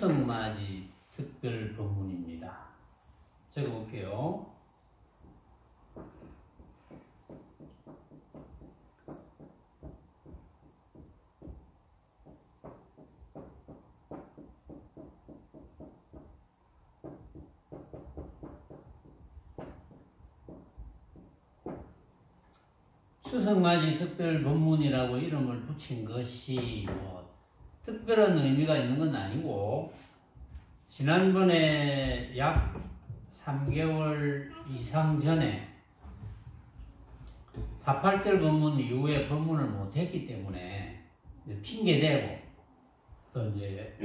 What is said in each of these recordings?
추석맞이 특별 법문입니다. 적어볼게요. 추석맞이 특별 법문이라고 이름을 붙인 것이 특별한 의미가 있는 건 아니고, 지난번에 약 3개월 이상 전에 48절 법문 이후에 법문을 못했기 때문에 이제 핑계대고 또 이제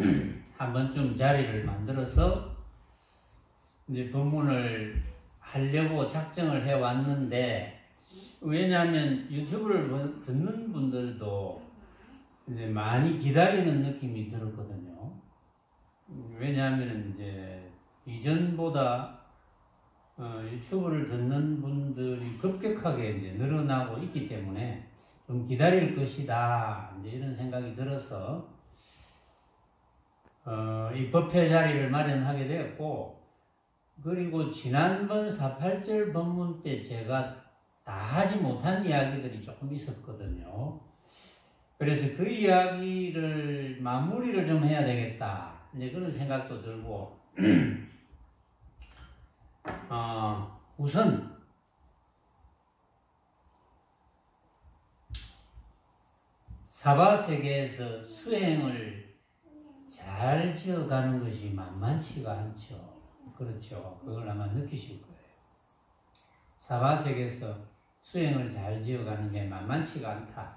한 번쯤 자리를 만들어서 이제 법문을 하려고 작정을 해왔는데, 왜냐하면 유튜브를 듣는 분들도 이제 많이 기다리는 느낌이 들었거든요. 왜냐하면 이제 이전보다 유튜브를 듣는 분들이 급격하게 이제 늘어나고 있기 때문에 좀 기다릴 것이다, 이제 이런 생각이 들어서 이 법회 자리를 마련하게 되었고, 그리고 지난번 48절 법문 때 제가 다 하지 못한 이야기들이 조금 있었거든요. 그래서 그 이야기를 마무리를 좀 해야 되겠다, 이제 그런 생각도 들고, 우선 사바세계에서 수행을 잘 지어가는 것이 만만치가 않죠. 그렇죠. 그걸 아마 느끼실 거예요. 사바세계에서 수행을 잘 지어가는 게 만만치가 않다.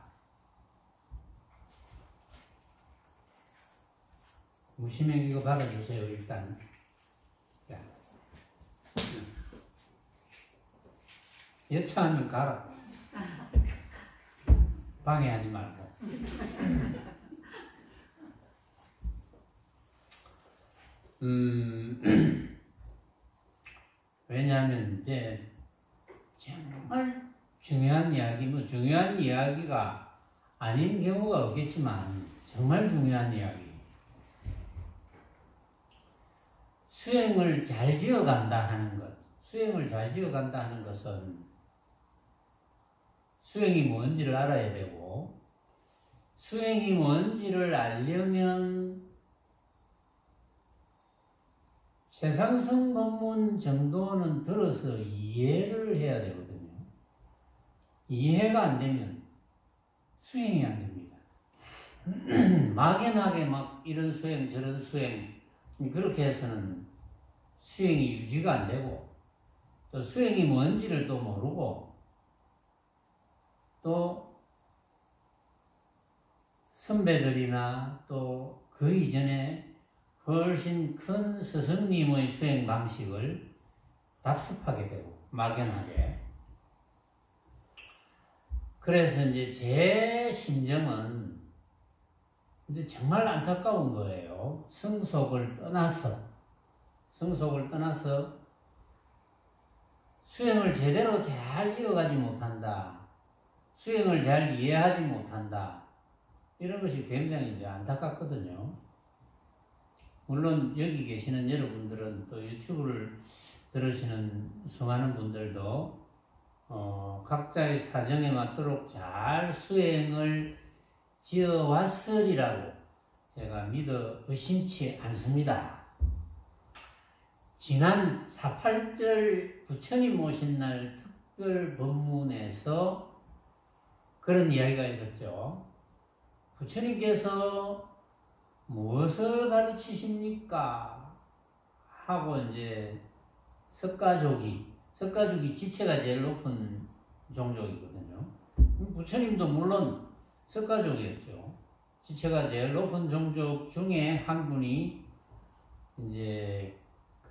무심행 이거 받아주세요, 일단. 자. 여차하면 가라. 방해하지 말고. 왜냐하면 이제 정말 중요한 이야기, 중요한 이야기가 아닌 경우가 없겠지만 정말 중요한 이야기. 수행을 잘 지어간다 하는 것. 수행을 잘 지어간다 하는 것은 수행이 뭔지를 알아야 되고, 수행이 뭔지를 알려면 최상승 법문 정도는 들어서 이해를 해야 되거든요. 이해가 안 되면 수행이 안 됩니다. 막연하게 막 이런 수행 저런 수행 그렇게 해서는 수행이 유지가 안 되고, 또 수행이 뭔지를 또 모르고, 또 선배들이나 또 그 이전에 훨씬 큰 스승님의 수행 방식을 답습하게 되고, 막연하게. 그래서 이제 제 심정은 이제 정말 안타까운 거예요. 성속을 떠나서 수행을 제대로 잘 이어가지 못한다, 수행을 잘 이해하지 못한다, 이런 것이 굉장히 이제 안타깝거든요. 물론 여기 계시는 여러분들은, 또 유튜브를 들으시는 수많은 분들도 각자의 사정에 맞도록 잘 수행을 지어왔으리라고 제가 믿어 의심치 않습니다. 지난 48절 부처님 오신 날 특별 법문에서 그런 이야기가 있었죠. 부처님께서 무엇을 가르치십니까? 하고 이제 석가족이 지체가 제일 높은 종족이거든요. 부처님도 물론 석가족이었죠. 지체가 제일 높은 종족 중에 한 분이 이제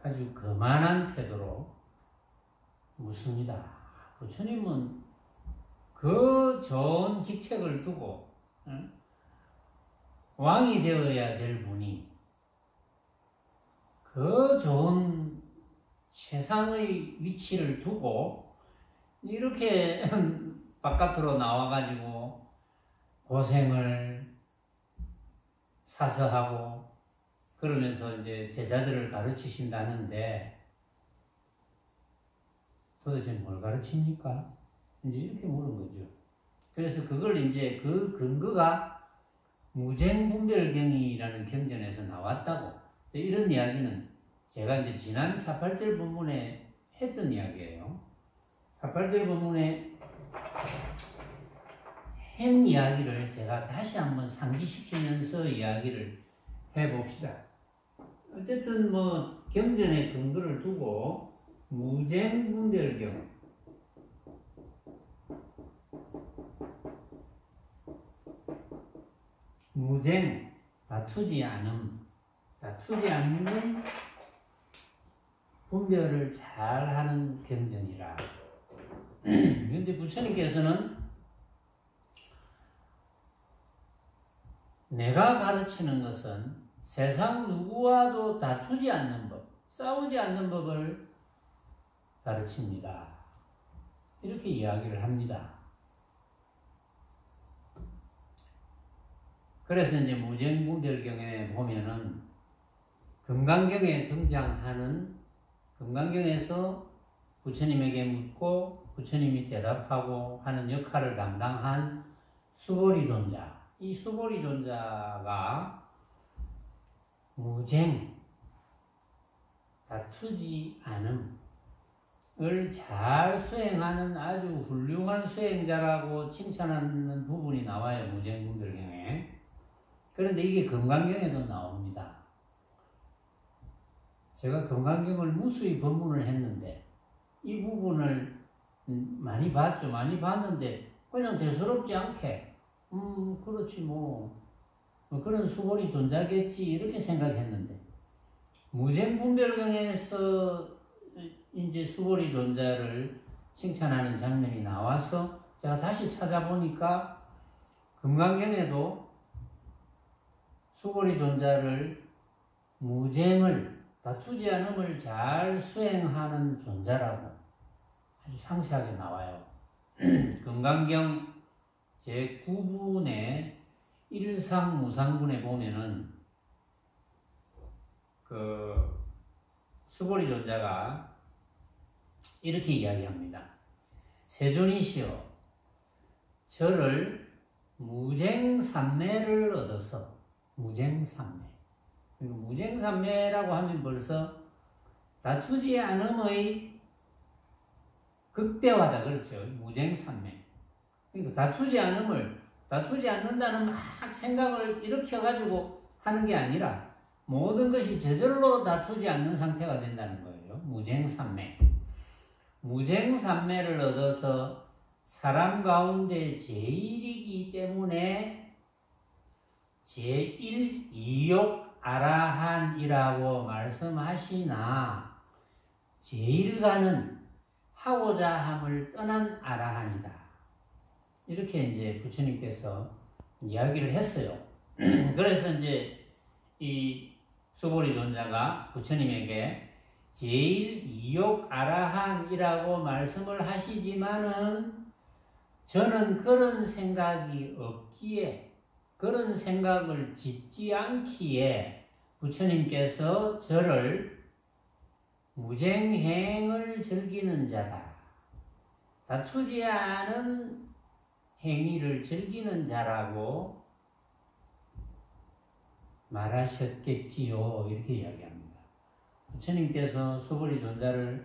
아주 거만한 태도로 묻습니다. 부처님은 그 좋은 직책을 두고 왕이 되어야 될 분이 그 좋은 세상의 위치를 두고 이렇게 바깥으로 나와가지고 고생을 사서 하고 그러면서 이제 제자들을 가르치신다는데 도대체 뭘 가르칩니까? 이제 이렇게 물은 거죠. 그래서 그걸 이제 그 근거가 무쟁분별경이라는 경전에서 나왔다고. 이런 이야기는 제가 이제 지난 4.8절 본문에 했던 이야기예요. 4.8절 본문에 행 이야기를 제가 다시 한번 상기시키면서 이야기를 해봅시다. 어쨌든 뭐 경전의 근거를 두고 무쟁분별경, 무쟁, 다투지 않음, 다투지 않는 분별을 잘하는 경전이라. 그런데 부처님께서는 내가 가르치는 것은 세상 누구와도 다투지 않는 법, 싸우지 않는 법을 가르칩니다. 이렇게 이야기를 합니다. 그래서 이제 무쟁분별경에 보면은 금강경에 등장하는 금강경에서 부처님에게 묻고 부처님이 대답하고 하는 역할을 담당한 수보리존자. 이 수보리존자가 무쟁, 다투지 않음을 잘 수행하는 아주 훌륭한 수행자라고 칭찬하는 부분이 나와요. 무쟁분별경에. 그런데 이게 금강경에도 나옵니다. 제가 금강경을 무수히 법문을 했는데 이 부분을 많이 봤죠. 많이 봤는데 그냥 대수롭지 않게 그렇지 뭐 그런 수보리 존자겠지 이렇게 생각했는데 무쟁분별경에서 이제 수보리 존자를 칭찬하는 장면이 나와서 제가 다시 찾아보니까 금강경에도 수보리 존자를 무쟁을 다투지 않음을 잘 수행하는 존자라고 아주 상세하게 나와요. 금강경 제9분의 일상무상분에 보면은 그 수보리 존자가 이렇게 이야기합니다. 세존이시여, 저를 무쟁삼매를 얻어서 무쟁삼매. 무쟁삼매라고 하면 벌써 다투지 않음의 극대화다. 그렇죠. 무쟁삼매. 그러니까 다투지 않는다는 막 생각을 일으켜가지고 하는 게 아니라 모든 것이 저절로 다투지 않는 상태가 된다는 거예요. 무쟁삼매. 무쟁삼매를 얻어서 사람 가운데 제일이기 때문에 제1이욕 아라한이라고 말씀하시나 제일가는 하고자 함을 떠난 아라한이다. 이렇게 이제 부처님께서 이야기를 했어요. 그래서 이제 이 수보리 존자가 부처님에게 제1이욕 아라한이라고 말씀을 하시지만은 저는 그런 생각이 없기에 그런 생각을 짓지 않기에 부처님께서 저를 무쟁행을 즐기는 자다. 다투지 않은 행위를 즐기는 자라고 말하셨겠지요. 이렇게 이야기합니다. 부처님께서 수보리 존자를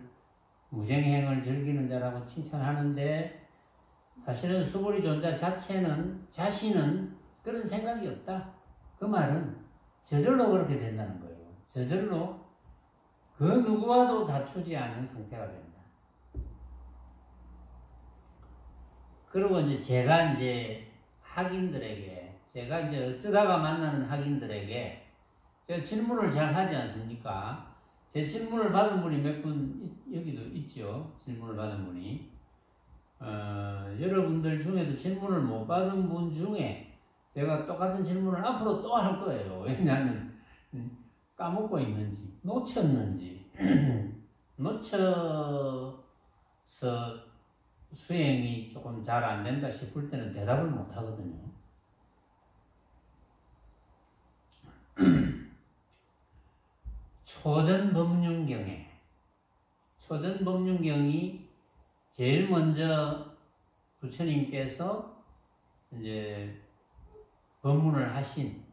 무쟁행을 즐기는 자라고 칭찬하는데 사실은 수보리 존자 자신은 그런 생각이 없다. 그 말은 저절로 그렇게 된다는 거예요. 저절로 그 누구와도 다투지 않은 상태가 된다. 그리고 이제 제가 이제 제가 이제 어쩌다가 만나는 학인들에게 제가 질문을 잘 하지 않습니까? 제 질문을 받은 분이 몇 분 여기도 있죠. 질문을 받은 분이 여러분들 중에도 질문을 못 받은 분 중에 제가 똑같은 질문을 앞으로 또 할 거예요. 왜냐하면 까먹고 있는지 놓쳤는지 놓쳐서 수행이 조금 잘 안 된다 싶을 때는 대답을 못 하거든요. 초전법륜경에 초전법륜경이 제일 먼저 부처님께서 이제 법문을 하신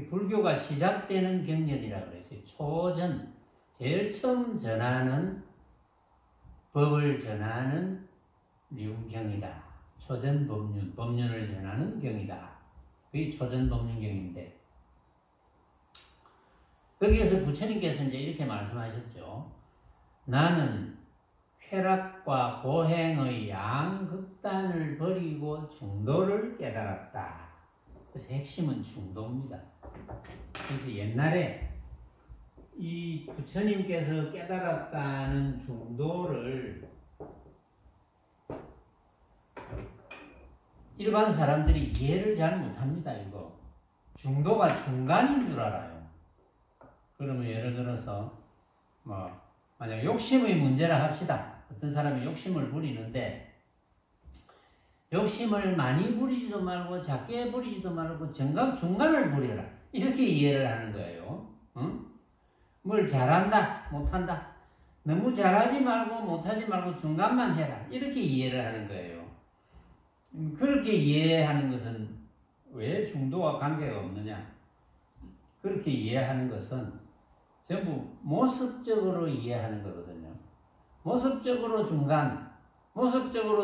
불교가 시작되는 경전이라고 그랬어요. 초전, 제일 처음 전하는 법을 전하는 륜경이다. 초전법륜, 법륜을 전하는 경이다. 그게 초전법륜경인데 거기에서 부처님께서 이제 이렇게 말씀하셨죠. 나는 쾌락과 고행의 양극단을 버리고 중도를 깨달았다. 그래서 핵심은 중도입니다. 그래서 옛날에 이 부처님께서 깨달았다는 중도를 일반 사람들이 이해를 잘 못합니다. 이거 중도가 중간인 줄 알아요. 그러면 예를 들어서 만약 욕심의 문제라 합시다. 어떤 사람이 욕심을 부리는데 욕심을 많이 부리지도 말고 작게 부리지도 말고 정각 중간을 부려라. 이렇게 이해를 하는 거예요. 응? 뭘 잘한다, 못한다. 너무 잘하지 말고 못하지 말고 중간만 해라. 이렇게 이해를 하는 거예요. 그렇게 이해하는 것은 왜 중도와 관계가 없느냐? 그렇게 이해하는 것은 전부 모습적으로 이해하는 거거든요. 모습적으로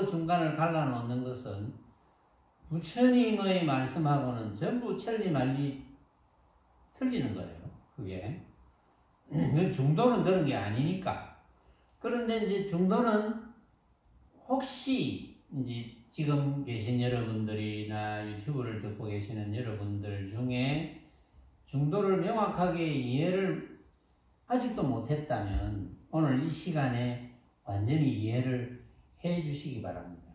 중간을 갈라놓는 것은 부처님의 말씀하고는 전부 천리만리 틀리는 거예요. 그게 중도는 그런 게 아니니까. 그런데 이제 중도는 혹시 이제 지금 계신 여러분들이나 유튜브를 듣고 계시는 여러분들 중에 중도를 명확하게 이해를 아직도 못했다면 오늘 이 시간에 완전히 이해를 해 주시기 바랍니다.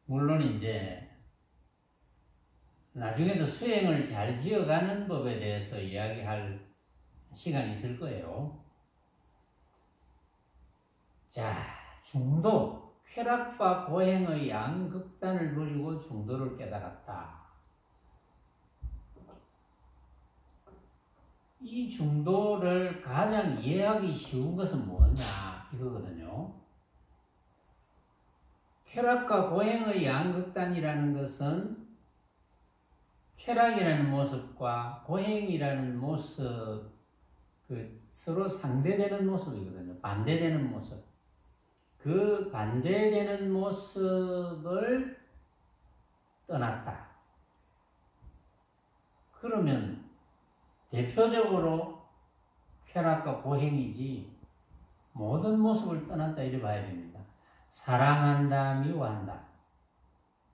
물론 이제 나중에도 수행을 잘 지어가는 법에 대해서 이야기할 시간이 있을 거예요. 자, 중도, 쾌락과 고행의 양극단을 버리고 중도를 깨달았다. 이 중도를 가장 이해하기 쉬운 것은 뭐냐 이거거든요. 쾌락과 고행의 양극단이라는 것은 쾌락이라는 모습과 고행이라는 모습, 서로 상대되는 모습이거든요. 반대되는 모습. 그 반대되는 모습을 떠났다. 그러면 대표적으로 쾌락과 고행이지 모든 모습을 떠났다 이래 봐야 됩니다. 사랑한다, 미워한다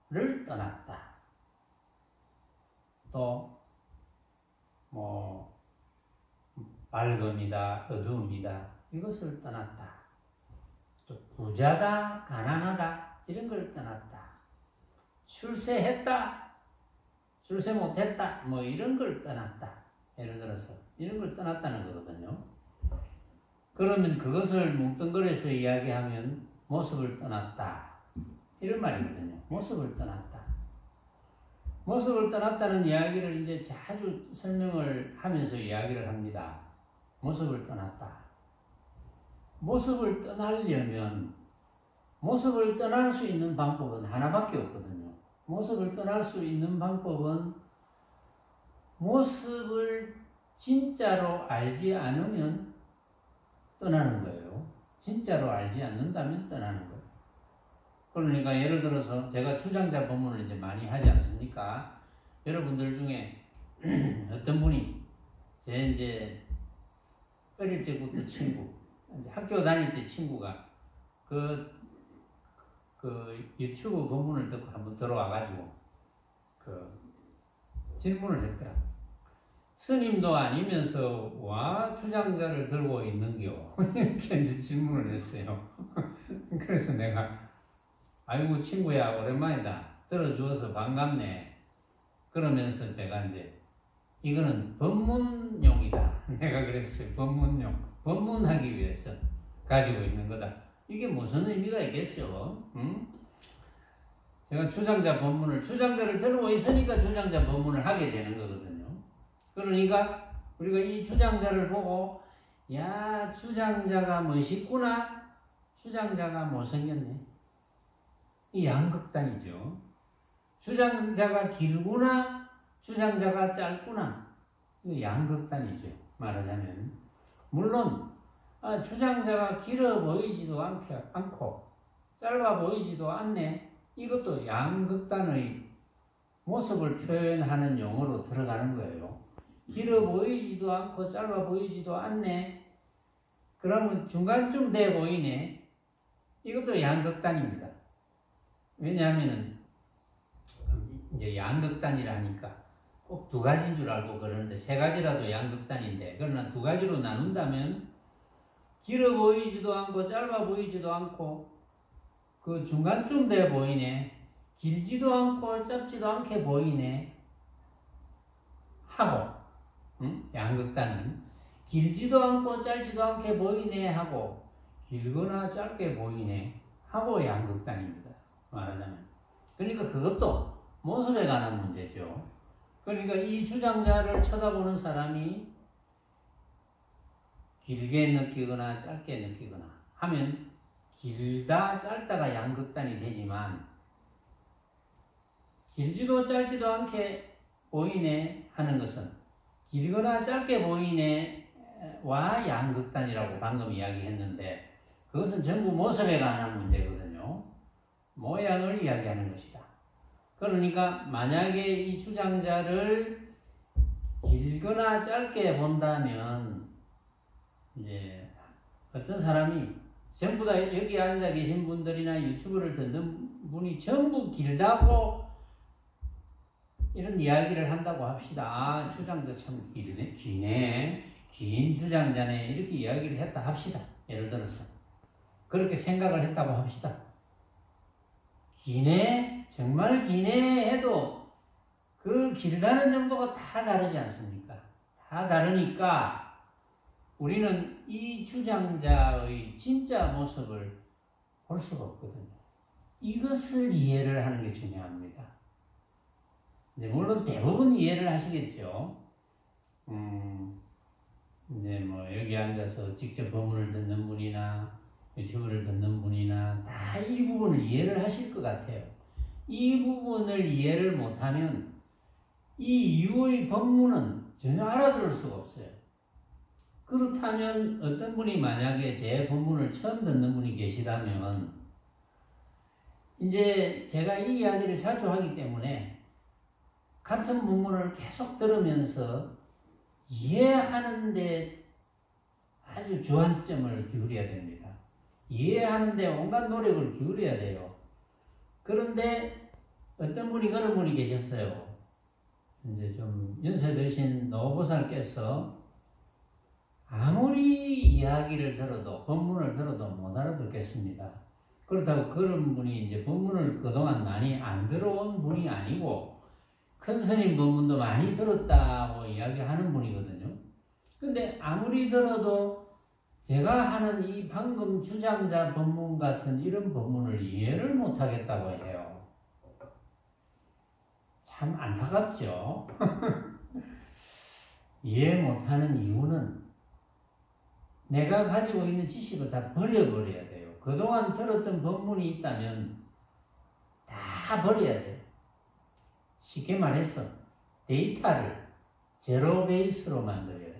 를 떠났다. 또 밝음이다, 어두움이다 이것을 떠났다. 또 부자다, 가난하다 이런 걸 떠났다. 출세했다, 출세 못했다 이런 걸 떠났다. 예를 들어서 이런 걸 떠났다는 거거든요. 그러면 그것을 뭉뚱그려서 이야기하면 모습을 떠났다 이런 말이거든요. 모습을 떠났다. 모습을 떠났다는 이야기를 이제 자주 설명을 하면서 이야기를 합니다. 모습을 떠났다. 모습을 떠나려면 모습을 떠날 수 있는 방법은 하나밖에 없거든요. 모습을 떠날 수 있는 방법은 모습을 진짜로 알지 않으면 떠나는 거예요. 진짜로 알지 않는다면 떠나는 거예요. 그러니까 예를 들어서 제가 투장자 법문을 이제 많이 하지 않습니까? 여러분들 중에 어떤 분이 제 이제 어릴 적부터 친구, 이제 학교 다닐 때 친구가 그 유튜브 법문을 듣고 한번 들어와가지고 질문을 했더라. 스님도 아니면서 와 투장자를 들고 있는겨? 이렇게 이제 질문을 했어요. 그래서 내가 아이고 친구야 오랜만이다. 들어주어서 반갑네. 그러면서 제가 이제 이거는 법문용이다. 내가 그랬어요. 법문용. 법문하기 위해서 가지고 있는 거다. 이게 무슨 의미가 있겠어? 응? 제가 주장자를 들고 있으니까 주장자 법문을 하게 되는 거거든요. 그러니까 우리가 이 주장자를 보고 야, 주장자가 멋있구나, 주장자가 못생겼네, 이 양극단이죠. 주장자가 길구나, 주장자가 짧구나, 이 양극단이죠. 말하자면 물론 주장자가 길어 보이지도 않고 짧아 보이지도 않네, 이것도 양극단의 모습을 표현하는 용어로 들어가는 거예요. 길어 보이지도 않고 짧아 보이지도 않네, 그러면 중간쯤 돼 보이네, 이것도 양극단입니다. 왜냐하면 이제 양극단이라니까 꼭 두 가지인 줄 알고 그러는데 세 가지라도 양극단인데, 그러나 두 가지로 나눈다면 길어 보이지도 않고 짧아 보이지도 않고 그 중간쯤 돼 보이네, 길지도 않고 짧지도 않게 보이네 하고, 양극단은 길지도 않고 짧지도 않게 보이네 하고 길거나 짧게 보이네 하고 양극단입니다. 말하자면. 그러니까 그것도 모습에 관한 문제죠. 그러니까 이 주장자를 쳐다보는 사람이 길게 느끼거나 짧게 느끼거나 하면 길다 짧다가 양극단이 되지만, 길지도 짧지도 않게 보이네 하는 것은 길거나 짧게 보이네 와 양극단이라고 방금 이야기했는데, 그것은 전부 모습에 관한 문제거든요. 모양을 이야기하는 것이다. 그러니까 만약에 이 주장자를 길거나 짧게 본다면 이제 어떤 사람이 전부 다 여기 앉아 계신 분들이나 유튜브를 듣는 분이 전부 길다고 이런 이야기를 한다고 합시다. 주장자 참 기네, 긴 주장자네, 이렇게 이야기를 했다 합시다. 예를 들어서 그렇게 생각을 했다고 합시다. 기네, 정말 기네 해도 그 길다는 정도가 다 다르지 않습니까? 다 다르니까 우리는 이 주장자의 진짜 모습을 볼 수가 없거든요. 이것을 이해를 하는 게 중요합니다. 이제 물론 대부분 이해를 하시겠죠. 이제 뭐 여기 앉아서 직접 법문을 듣는 분이나 유튜브를 듣는 분이나 다 이 부분을 이해를 하실 것 같아요. 이 부분을 이해를 못하면 이 이후의 법문은 전혀 알아들을 수가 없어요. 그렇다면 어떤 분이 만약에 제 법문을 처음 듣는 분이 계시다면, 이제 제가 이 이야기를 자주 하기 때문에 같은 본문을 계속 들으면서 이해하는데 아주 주안점을 기울여야 됩니다. 이해하는데 온갖 노력을 기울여야 돼요. 그런데 어떤 분이 그런 분이 계셨어요. 이제 좀 연세 드신 노보살께서 아무리 이야기를 들어도, 법문을 들어도 못 알아듣겠습니다. 그렇다고 그런 분이 이제 법문을 그동안 많이 안 들어온 분이 아니고 큰 스님 법문도 많이 들었다고 이야기하는 분이거든요. 근데 아무리 들어도 제가 하는 이 방금 주장자 법문 같은 이런 법문을 이해를 못하겠다고 해요. 참 안타깝죠. 이해 못하는 이유는 내가 가지고 있는 지식을 다 버려버려야 돼요. 그동안 들었던 법문이 있다면 다 버려야 돼요. 쉽게 말해서 데이터를 제로 베이스로 만들어야 됩니다.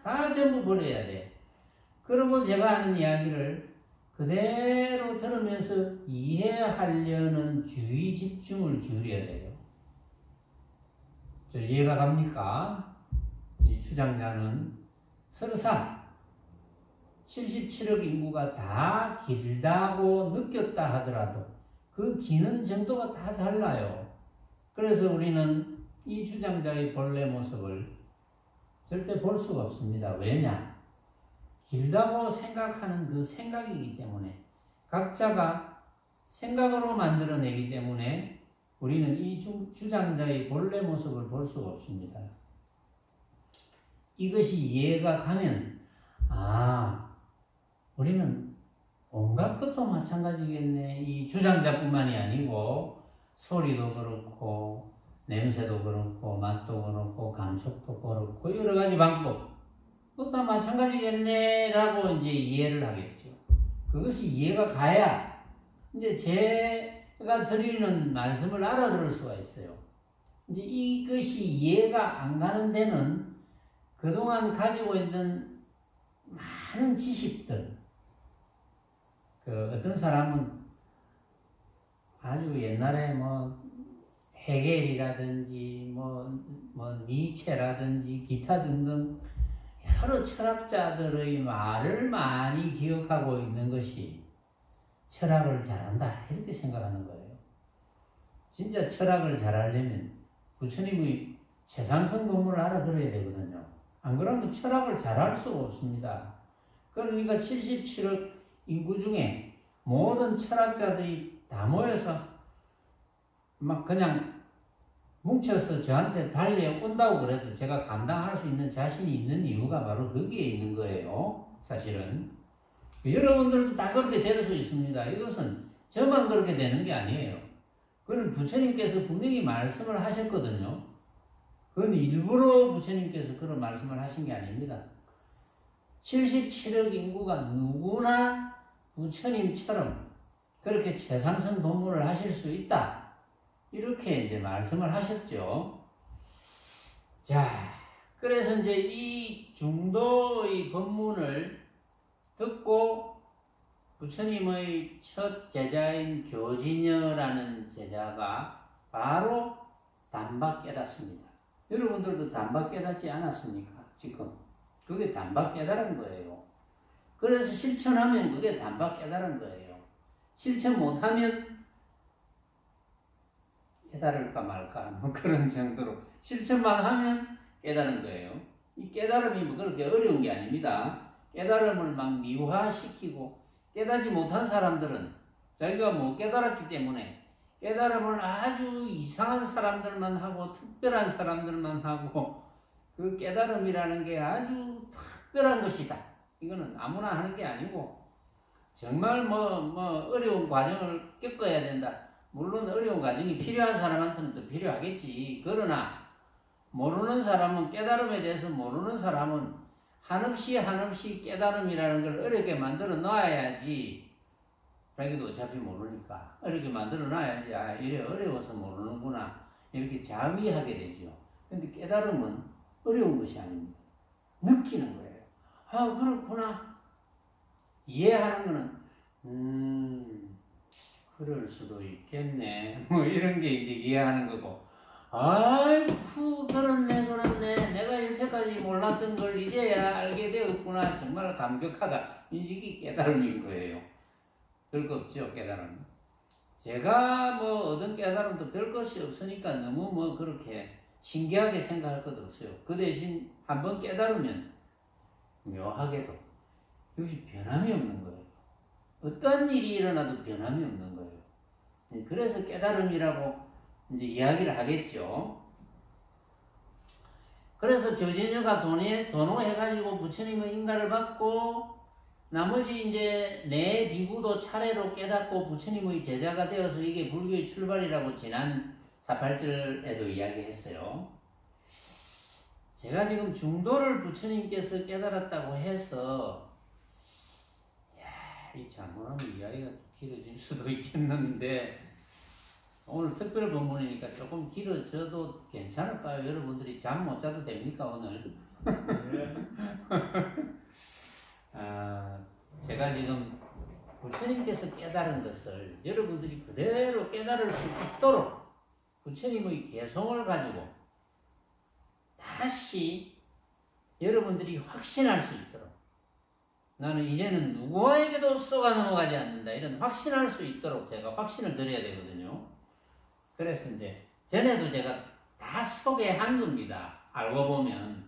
다 전부 버려야 돼. 그러고 제가 하는 이야기를 그대로 들으면서 이해하려는 주의 집중을 기울여야 돼요. 이해가 갑니까? 이 주장자는 설사 77억 인구가 다 길다고 느꼈다 하더라도 그 기는 정도가 다 달라요. 그래서 우리는 이 주장자의 본래 모습을 절대 볼 수가 없습니다. 왜냐? 길다고 생각하는 그 생각이기 때문에, 각자가 생각으로 만들어내기 때문에 우리는 이 주장자의 본래 모습을 볼 수가 없습니다. 이것이 이해가 가면 우리는 온갖 것도 마찬가지겠네. 이 주장자뿐만이 아니고 소리도 그렇고 냄새도 그렇고 맛도 그렇고 감촉도 그렇고 여러 가지 방법 그것도 다 마찬가지겠네라고 이제 이해를 하겠죠. 그것이 이해가 가야 이제 제가 드리는 말씀을 알아들을 수가 있어요. 이제 이것이 이해가 안 가는 데는 그동안 가지고 있는 많은 지식들, 어떤 사람은 아주 옛날에 헤겔이라든지 니체라든지 기타 등등 여러 철학자들의 말을 많이 기억하고 있는 것이 철학을 잘한다 이렇게 생각하는 거예요. 진짜 철학을 잘하려면 부처님의 최상승 본문을 알아들어야 되거든요. 안 그러면 철학을 잘할 수가 없습니다. 그러니까 77억 인구 중에 모든 철학자들이 다 모여서 막 그냥 뭉쳐서 저한테 달려온다고 그래도 제가 감당할 수 있는 자신이 있는 이유가 바로 거기에 있는 거예요. 사실은. 여러분들도 다 그렇게 될 수 있습니다. 이것은 저만 그렇게 되는 게 아니에요. 그건 부처님께서 분명히 말씀을 하셨거든요. 그건 일부러 부처님께서 그런 말씀을 하신 게 아닙니다. 77억 인구가 누구나 부처님처럼 그렇게 최상승 본문을 하실 수 있다. 이렇게 이제 말씀을 하셨죠. 자, 그래서 이제 이 중도의 법문을 듣고 부처님의 첫 제자인 교진여라는 제자가 바로 단박 깨닫습니다. 여러분들도 단박 깨닫지 않았습니까? 지금. 그게 단박 깨달은 거예요. 그래서 실천하면 그게 단박 깨달은 거예요. 실천 못하면 깨달을까 말까 그런 정도로 실천만 하면 깨달은 거예요. 이 깨달음이 그렇게 어려운 게 아닙니다. 깨달음을 막 미화시키고 깨닫지 못한 사람들은 자기가 못 깨달았기 때문에 깨달음을 아주 이상한 사람들만 하고 특별한 사람들만 하고 그 깨달음이라는 게 아주 특별한 것이다. 이거는 아무나 하는 게 아니고 정말 어려운 과정을 겪어야 된다. 물론 어려운 과정이 필요한 사람한테는 또 필요하겠지. 그러나 모르는 사람은 깨달음에 대해서 모르는 사람은 한없이 깨달음이라는 걸 어렵게 만들어 놔야지. 자기도 어차피 모르니까 어렵게 만들어 놔야지. 아, 이래 어려워서 모르는구나. 이렇게 자위하게 되죠. 근데 깨달음은 어려운 것이 아닙니다. 느끼는 거예요. 아, 그렇구나. 이해하는 거는 그럴 수도 있겠네. 이런 게 이제 이해하는 거고. 아이쿠, 그렇네. 내가 여태까지 몰랐던 걸 이제야 알게 되었구나. 정말 감격하다. 이게 깨달음인 거예요. 별거 없죠, 깨달음. 제가 얻은 깨달음도 별 것이 없으니까 너무 그렇게 신기하게 생각할 것도 없어요. 그 대신 한번 깨달으면 묘하게도 이것이 변함이 없는 거예요. 어떤 일이 일어나도 변함이 없는 거예요. 그래서 깨달음이라고 이제 이야기를 하겠죠. 그래서 교진여가 도노해가지고 부처님의 인가를 받고 나머지 이제 네 비구도 차례로 깨닫고 부처님의 제자가 되어서 이게 불교의 출발이라고 지난 48절에도 이야기했어요. 제가 지금 중도를 부처님께서 깨달았다고 해서 이 잘못하면 이야기가 길어질 수도 있겠는데 오늘 특별 본문이니까 조금 길어져도 괜찮을까요? 여러분들이 잠 못 자도 됩니까 오늘? 제가 지금 부처님께서 깨달은 것을 여러분들이 그대로 깨달을 수 있도록 부처님의 개성을 가지고 다시 여러분들이 확신할 수 있도록 나는 이제는 누구에게도 쏘가 넘어가지 않는다. 이런 확신할 수 있도록 제가 확신을 드려야 되거든요. 그래서 이제 전에도 제가 다 소개한 겁니다. 알고 보면.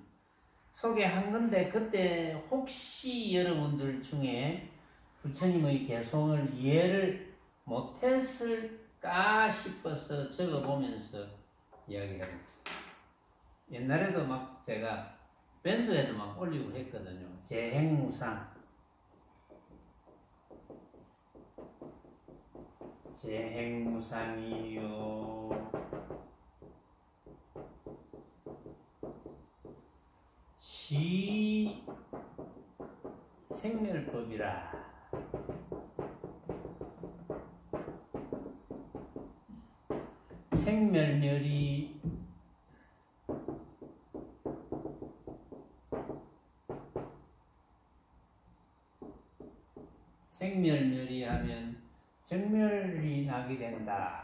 소개한 건데 그때 혹시 여러분들 중에 부처님의 개성을 이해를 못했을까 싶어서 적어보면서 이야기합니다. 옛날에도 막 제가 밴드에도 막 올리고 했거든요. 재행무상. 재행무상이요 시 생멸법이라. 생멸멸이 생멸멸이 하면 정멸이 나게 된다.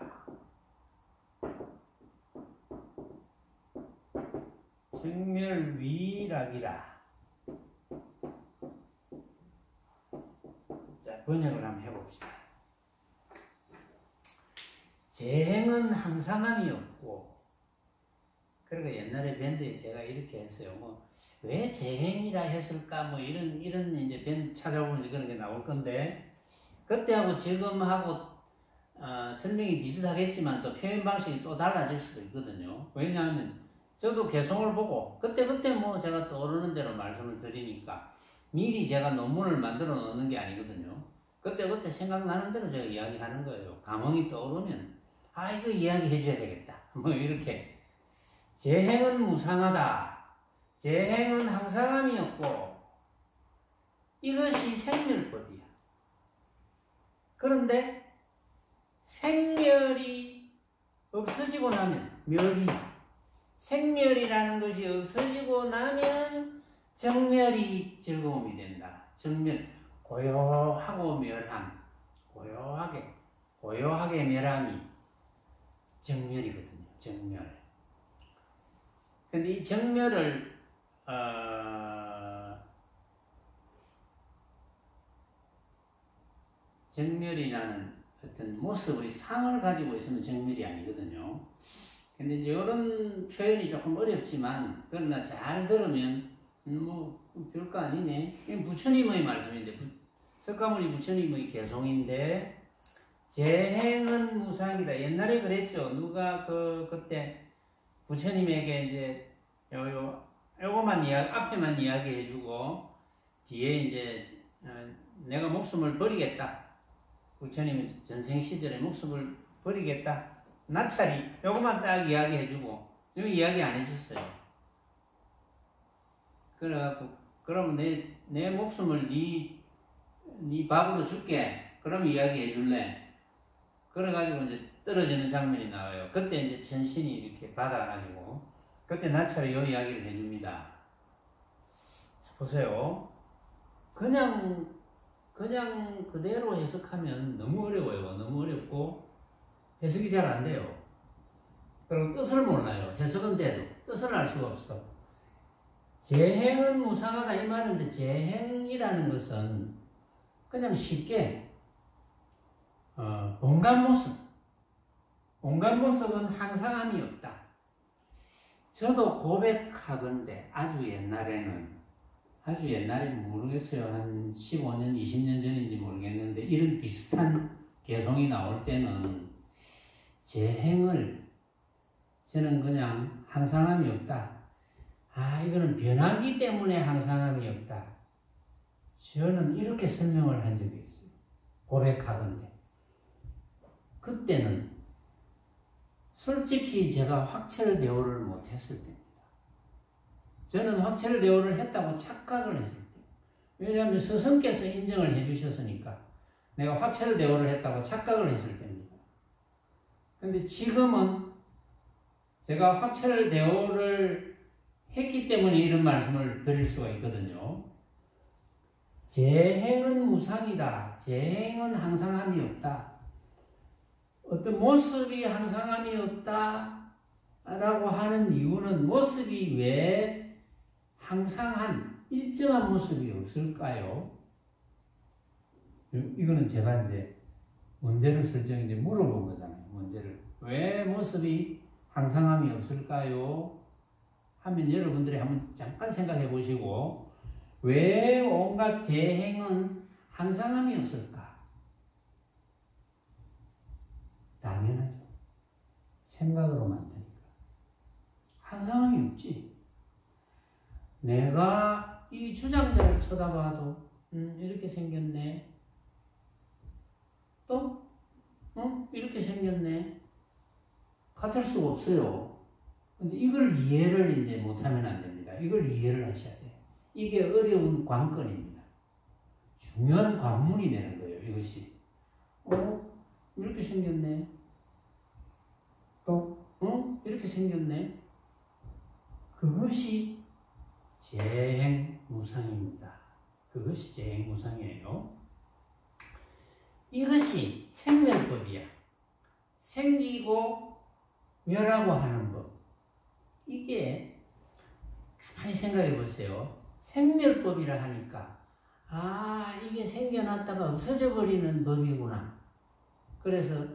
정멸위락이라. 자, 번역을 한번 해봅시다. 재행은 항상함이 없고, 그러니까 옛날에 밴드에 제가 이렇게 했어요. 왜 재행이라 했을까? 이런 이제 밴드 찾아보면 그런 게 나올 건데, 그때하고 지금하고 설명이 비슷하겠지만 또 표현 방식이 또 달라질 수도 있거든요. 왜냐하면 저도 개성을 보고 그때그때 제가 떠오르는 대로 말씀을 드리니까 미리 제가 논문을 만들어 놓는 게 아니거든요. 그때그때 생각나는 대로 제가 이야기하는 거예요. 감흥이 떠오르면 이거 이야기해 줘야 되겠다. 이렇게. 재행은 무상하다. 재행은 항상함이 없고 이것이 생멸법이야. 그런데 생멸이 없어지고 나면 생멸이라는 것이 없어지고 나면 정멸이 즐거움이 된다. 정멸, 고요하고 멸함, 고요하게 멸함이 정멸이거든요. 정멸. 근데 이 정멸을 정멸이라는 어떤 모습의 상을 가지고 있으면 정멸이 아니거든요. 근데 이제 이런 표현이 조금 어렵지만, 그러나 잘 들으면, 별거 아니네. 이건 부처님의 말씀인데, 석가모니 부처님의 개송인데, 재행은 무상이다. 옛날에 그랬죠. 누가 그때 부처님에게 이제, 요거만 앞에만 이야기해주고, 뒤에 이제, 내가 목숨을 버리겠다. 부처님은 전생 시절에 목숨을 버리겠다. 나찰이 요것만 딱 이야기해주고 여기 이야기 안 해줬어요. 그래갖고 그럼 내 목숨을 네 밥으로 줄게. 그럼 이야기해줄래. 그래가지고 이제 떨어지는 장면이 나와요. 그때 이제 전신이 이렇게 받아가지고 그때 나찰이 요 이야기를 해줍니다. 보세요. 그냥 그대로 해석하면 너무 어려워요. 너무 어렵고 해석이 잘 안 돼요. 그리고 뜻을 몰라요. 해석은 돼도 뜻을 알 수가 없어. 재행은 무상하다. 이 말은 이제 재행이라는 것은 그냥 쉽게 온갖 모습은 항상함이 없다. 저도 고백하건대 아주 옛날에 모르겠어요. 한 15년, 20년 전인지 모르겠는데 이런 비슷한 개송이 나올 때는 재행을 저는 그냥 항상함이 없다. 이거는 변하기 때문에 항상함이 없다. 저는 이렇게 설명을 한 적이 있어요. 고백하건대. 그때는 솔직히 제가 확철대오를 못했을 때입니다. 저는 확철대오를 했다고 착각을 했을 때. 왜냐하면 스승께서 인정을 해주셨으니까 내가 확철대오를 했다고 착각을 했을 때입니다. 근데 지금은 제가 확철대오를 했기 때문에 이런 말씀을 드릴 수가 있거든요. 재행은 무상이다. 재행은 항상함이 없다. 어떤 모습이 항상함이 없다 라고 하는 이유는 모습이 왜 항상한 일정한 모습이 없을까요? 이거는 제가 이제 문제를 설정 이제 물어본 거잖아요. 문제를. 왜 모습이 항상함이 없을까요? 하면 여러분들이 한번 잠깐 생각해 보시고, 왜 온갖 재행은 항상함이 없을까? 당연하죠. 생각으로 만드니까. 항상함이 없지. 내가 이 주장자를 쳐다봐도, 이렇게 생겼네. 또, 이렇게 생겼네. 같을 수가 없어요. 근데 이걸 이해를 이제 못하면 안 됩니다. 이걸 이해를 하셔야 돼요. 이게 어려운 관건입니다. 중요한 관문이 되는 거예요, 이것이. 이렇게 생겼네. 또, 이렇게 생겼네. 그것이 재행무상입니다. 그것이 재행무상이에요. 이것이 생멸법이야. 생기고 멸하고 하는 법. 이게 가만히 생각해 보세요. 생멸법이라 하니까 이게 생겨났다가 없어져 버리는 법이구나. 그래서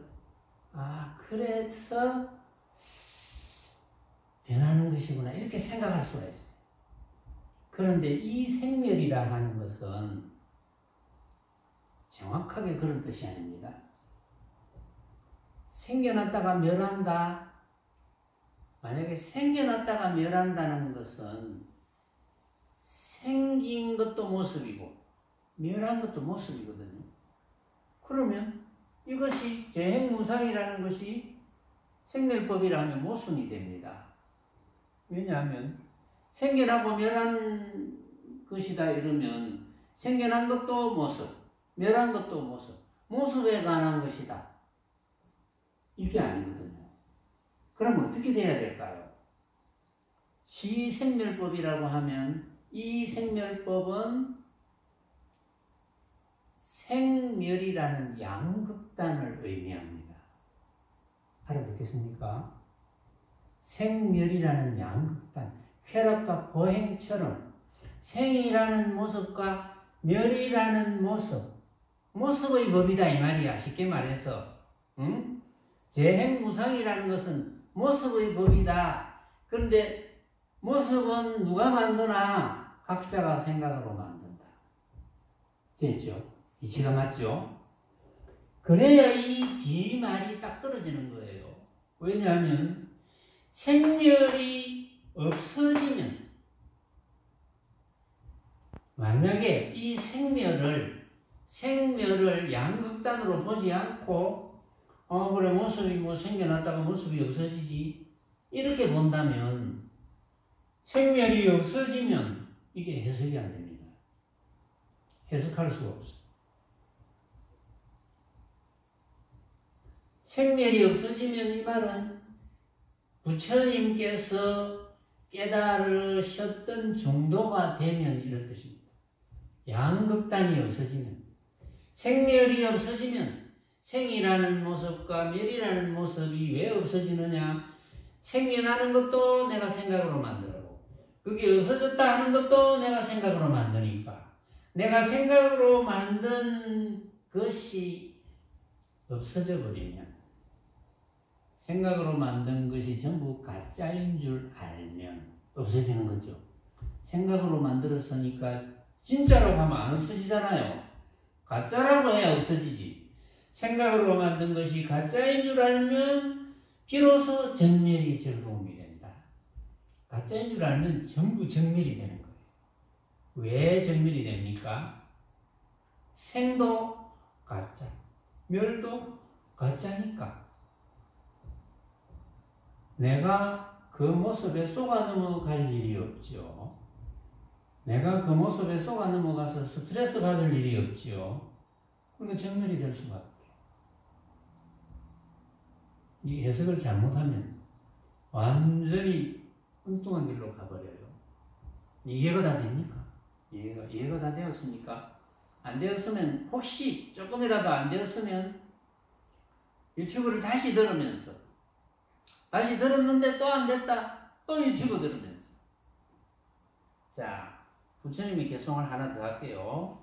변하는 것이구나 이렇게 생각할 수가 있어요. 그런데 이 생멸이라 하는 것은 정확하게 그런 뜻이 아닙니다. 생겨났다가 멸한다. 만약에 생겨났다가 멸한다는 것은 생긴 것도 모습이고 멸한 것도 모습이거든요. 그러면 이것이 재행무상이라는 것이 생멸법이라면 모순이 됩니다. 왜냐하면 생겨나고 멸한 것이다 이러면 생겨난 것도 모습, 멸한 것도 모습, 모습에 관한 것이다. 이게 아니거든요. 그럼 어떻게 돼야 될까요? 시생멸법이라고 하면 이 생멸법은 생멸이라는 양극단을 의미합니다. 알아듣겠습니까? 생멸이라는 양극단, 쾌락과 보행처럼 생이라는 모습과 멸이라는 모습의 법이다 이 말이야. 쉽게 말해서 재행무상이라는 것은 모습의 법이다. 그런데 모습은 누가 만드나? 각자가 생각으로 만든다. 됐죠? 이치가 맞죠? 그래야 이 뒷말이 딱 떨어지는 거예요. 왜냐하면 생멸이 없어지면 만약에 이 생멸을 양극단으로 보지 않고 그래 모습이 생겨났다가 모습이 없어지지 이렇게 본다면 생멸이 없어지면 이게 해석이 안 됩니다. 해석할 수가 없어요. 생멸이 없어지면 이 말은 부처님께서 깨달으셨던 중도가 되면 이런 뜻입니다. 양극단이 없어지면 생멸이 없어지면 생이라는 모습과 멸이라는 모습이 왜 없어지느냐? 생겨나는 것도 내가 생각으로 만들고 그게 없어졌다 하는 것도 내가 생각으로 만드니까 내가 생각으로 만든 것이 없어져 버리면 생각으로 만든 것이 전부 가짜인 줄 알면 없어지는 거죠. 생각으로 만들었으니까 진짜로 하면 안 없어지잖아요. 가짜라고 해야 없어지지. 생각으로 만든 것이 가짜인 줄 알면 비로소 정멸이 적용이 된다. 가짜인 줄 알면 전부 정멸이 되는 거예요. 왜 정멸이 됩니까? 생도 가짜, 멸도 가짜니까. 내가 그 모습에 속아 넘어갈 일이 없죠. 내가 그 모습에 속아 넘어가서 스트레스 받을 일이 없죠. 그러니까 정멸이 될 수밖에. 이 해석을 잘못하면 완전히 엉뚱한 길로 가버려요. 이해가 다 됩니까? 이해가 다 되었습니까? 안 되었으면 혹시 조금이라도 안 되었으면 유튜브를 다시 들으면서 다시 들었는데 또 안 됐다. 또 유튜브 들으면서. 자, 부처님이 개성을 하나 더 할게요.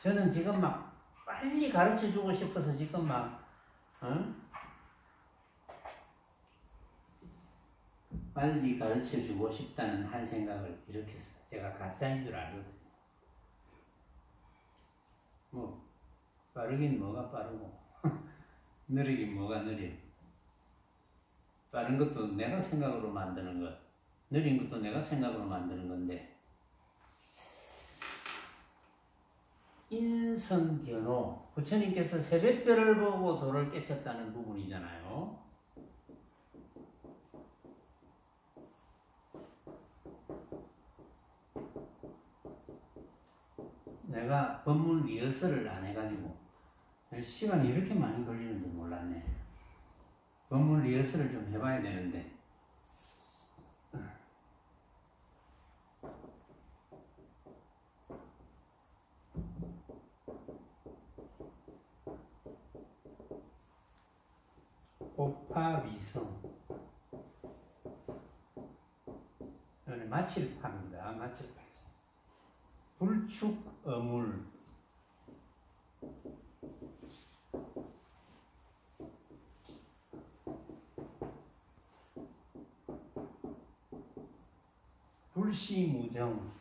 저는 지금 막 빨리 가르쳐주고 싶어서 지금 막 빨리 가르쳐주고 싶다는 한 생각을 일으켰어요. 제가 가짜인 줄 알거든요. 빠르긴 뭐가 빠르고 느리긴 뭐가 느려. 빠른 것도 내가 생각으로 만드는 것, 느린 것도 내가 생각으로 만드는 건데 인성견호. 부처님께서 새벽별을 보고 도를 깨쳤다는 부분이잖아요. 내가 법문 리허설을 안 해가지고 시간이 이렇게 많이 걸리는 줄 몰랐네. 법문 리허설을 좀 해봐야 되는데. 오파위성. 이거는 마칠파입니다. 마칠파. 불축어물. 불시무정.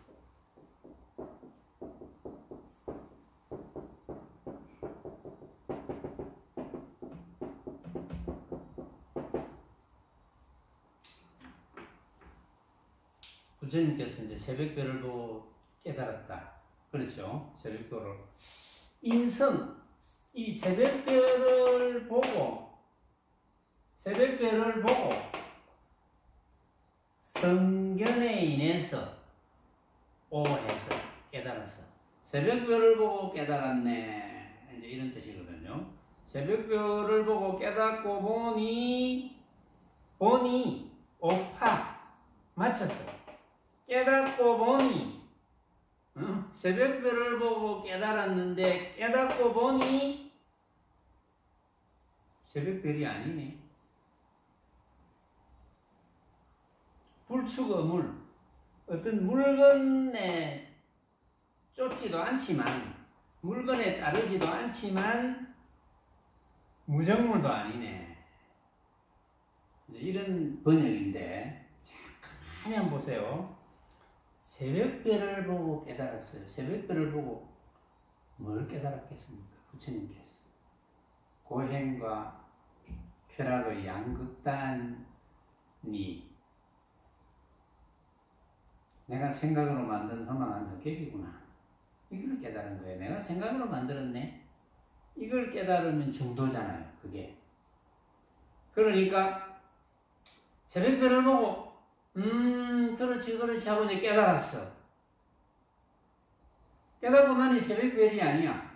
부처님께서 이제 새벽별을 보고 깨달았다. 그렇죠? 새벽별을. 인성. 이 새벽별을 보고 성견에 인해서 오해서 깨달았어. 새벽별을 보고 깨달았네. 이제 이런 뜻이거든요. 새벽별을 보고 깨닫고 보니 오파 맞췄어. 깨닫고 보니 새벽별을 보고 깨달았는데 깨닫고 보니 새벽별이 아니네. 불축어물. 어떤 물건에 쫓지도 않지만 물건에 따르지도 않지만 무정물도 아니네. 이제 이런 번역인데 자, 가만히 한번 보세요. 새벽별을 보고 깨달았어요. 새벽별을 보고 뭘 깨달았겠습니까? 부처님께서 고행과 쾌락의 양극단이 내가 생각으로 만든 허망한 흑객이구나. 이걸 깨달은 거예요. 내가 생각으로 만들었네. 이걸 깨달으면 중도잖아요. 그게. 그러니까 새벽별을 보고 그렇지 하고 이제 깨달았어. 깨닫고 나니 새벽별이 아니야.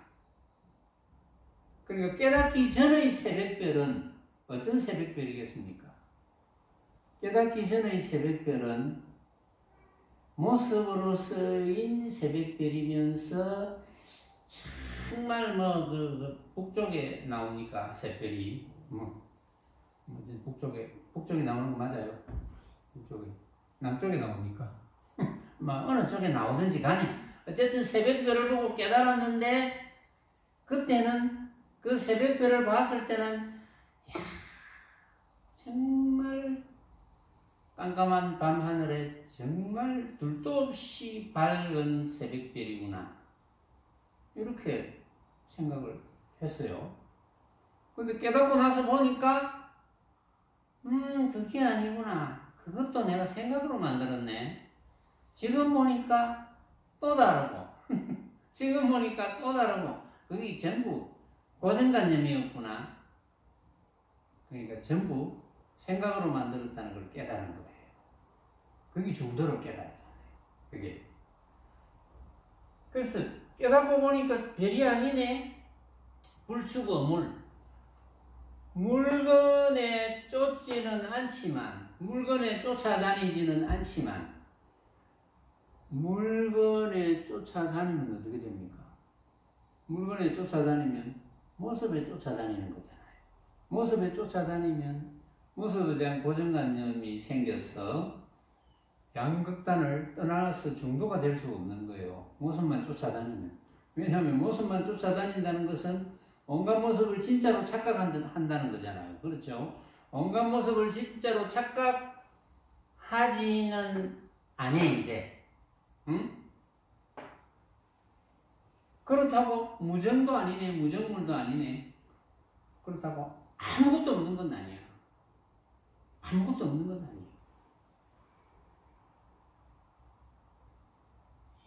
그러니까 깨닫기 전의 새벽별은 어떤 새벽별이겠습니까? 깨닫기 전의 새벽별은 모습으로서인 새벽별이면서 정말 북쪽에 나오니까 새별이 북쪽에 나오는 거 맞아요. 북쪽에 남쪽에 나오니까 어느 쪽에 나오든지 간에 어쨌든 새벽별을 보고 깨달았는데 그때는 그 새벽별을 봤을 때는 정말 깜깜한 밤하늘에 정말 둘도 없이 밝은 새벽별이구나 이렇게 생각을 했어요. 근데 깨닫고 나서 보니까 그게 아니구나. 그것도 내가 생각으로 만들었네. 지금 보니까 또 다르고 지금 보니까 또 다르고 그게 전부 고정관념이었구나. 그러니까 전부 생각으로 만들었다는 걸 깨달은 거예요. 그게 중도를 깨달았잖아요. 그게. 그래서 깨닫고 보니까 별이 아니네. 불축어물. 물건에 쫓지는 않지만, 물건에 쫓아다니지는 않지만, 물건에 쫓아다니면 어떻게 됩니까? 물건에 쫓아다니면 모습에 쫓아다니는 거잖아요. 모습에 쫓아다니면 모습에 대한 고정관념이 생겨서 양극단을 떠나서 중도가 될 수 없는 거예요. 모습만 쫓아다니면. 왜냐하면 모습만 쫓아다닌다는 것은 온갖 모습을 진짜로 착각한다는 거잖아요. 그렇죠? 온갖 모습을 진짜로 착각하지는 않아 이제. 응? 그렇다고 무정도 아니네, 무정물도 아니네. 그렇다고 아무것도 없는 건 아니야. 아무것도 없는 건 아니야.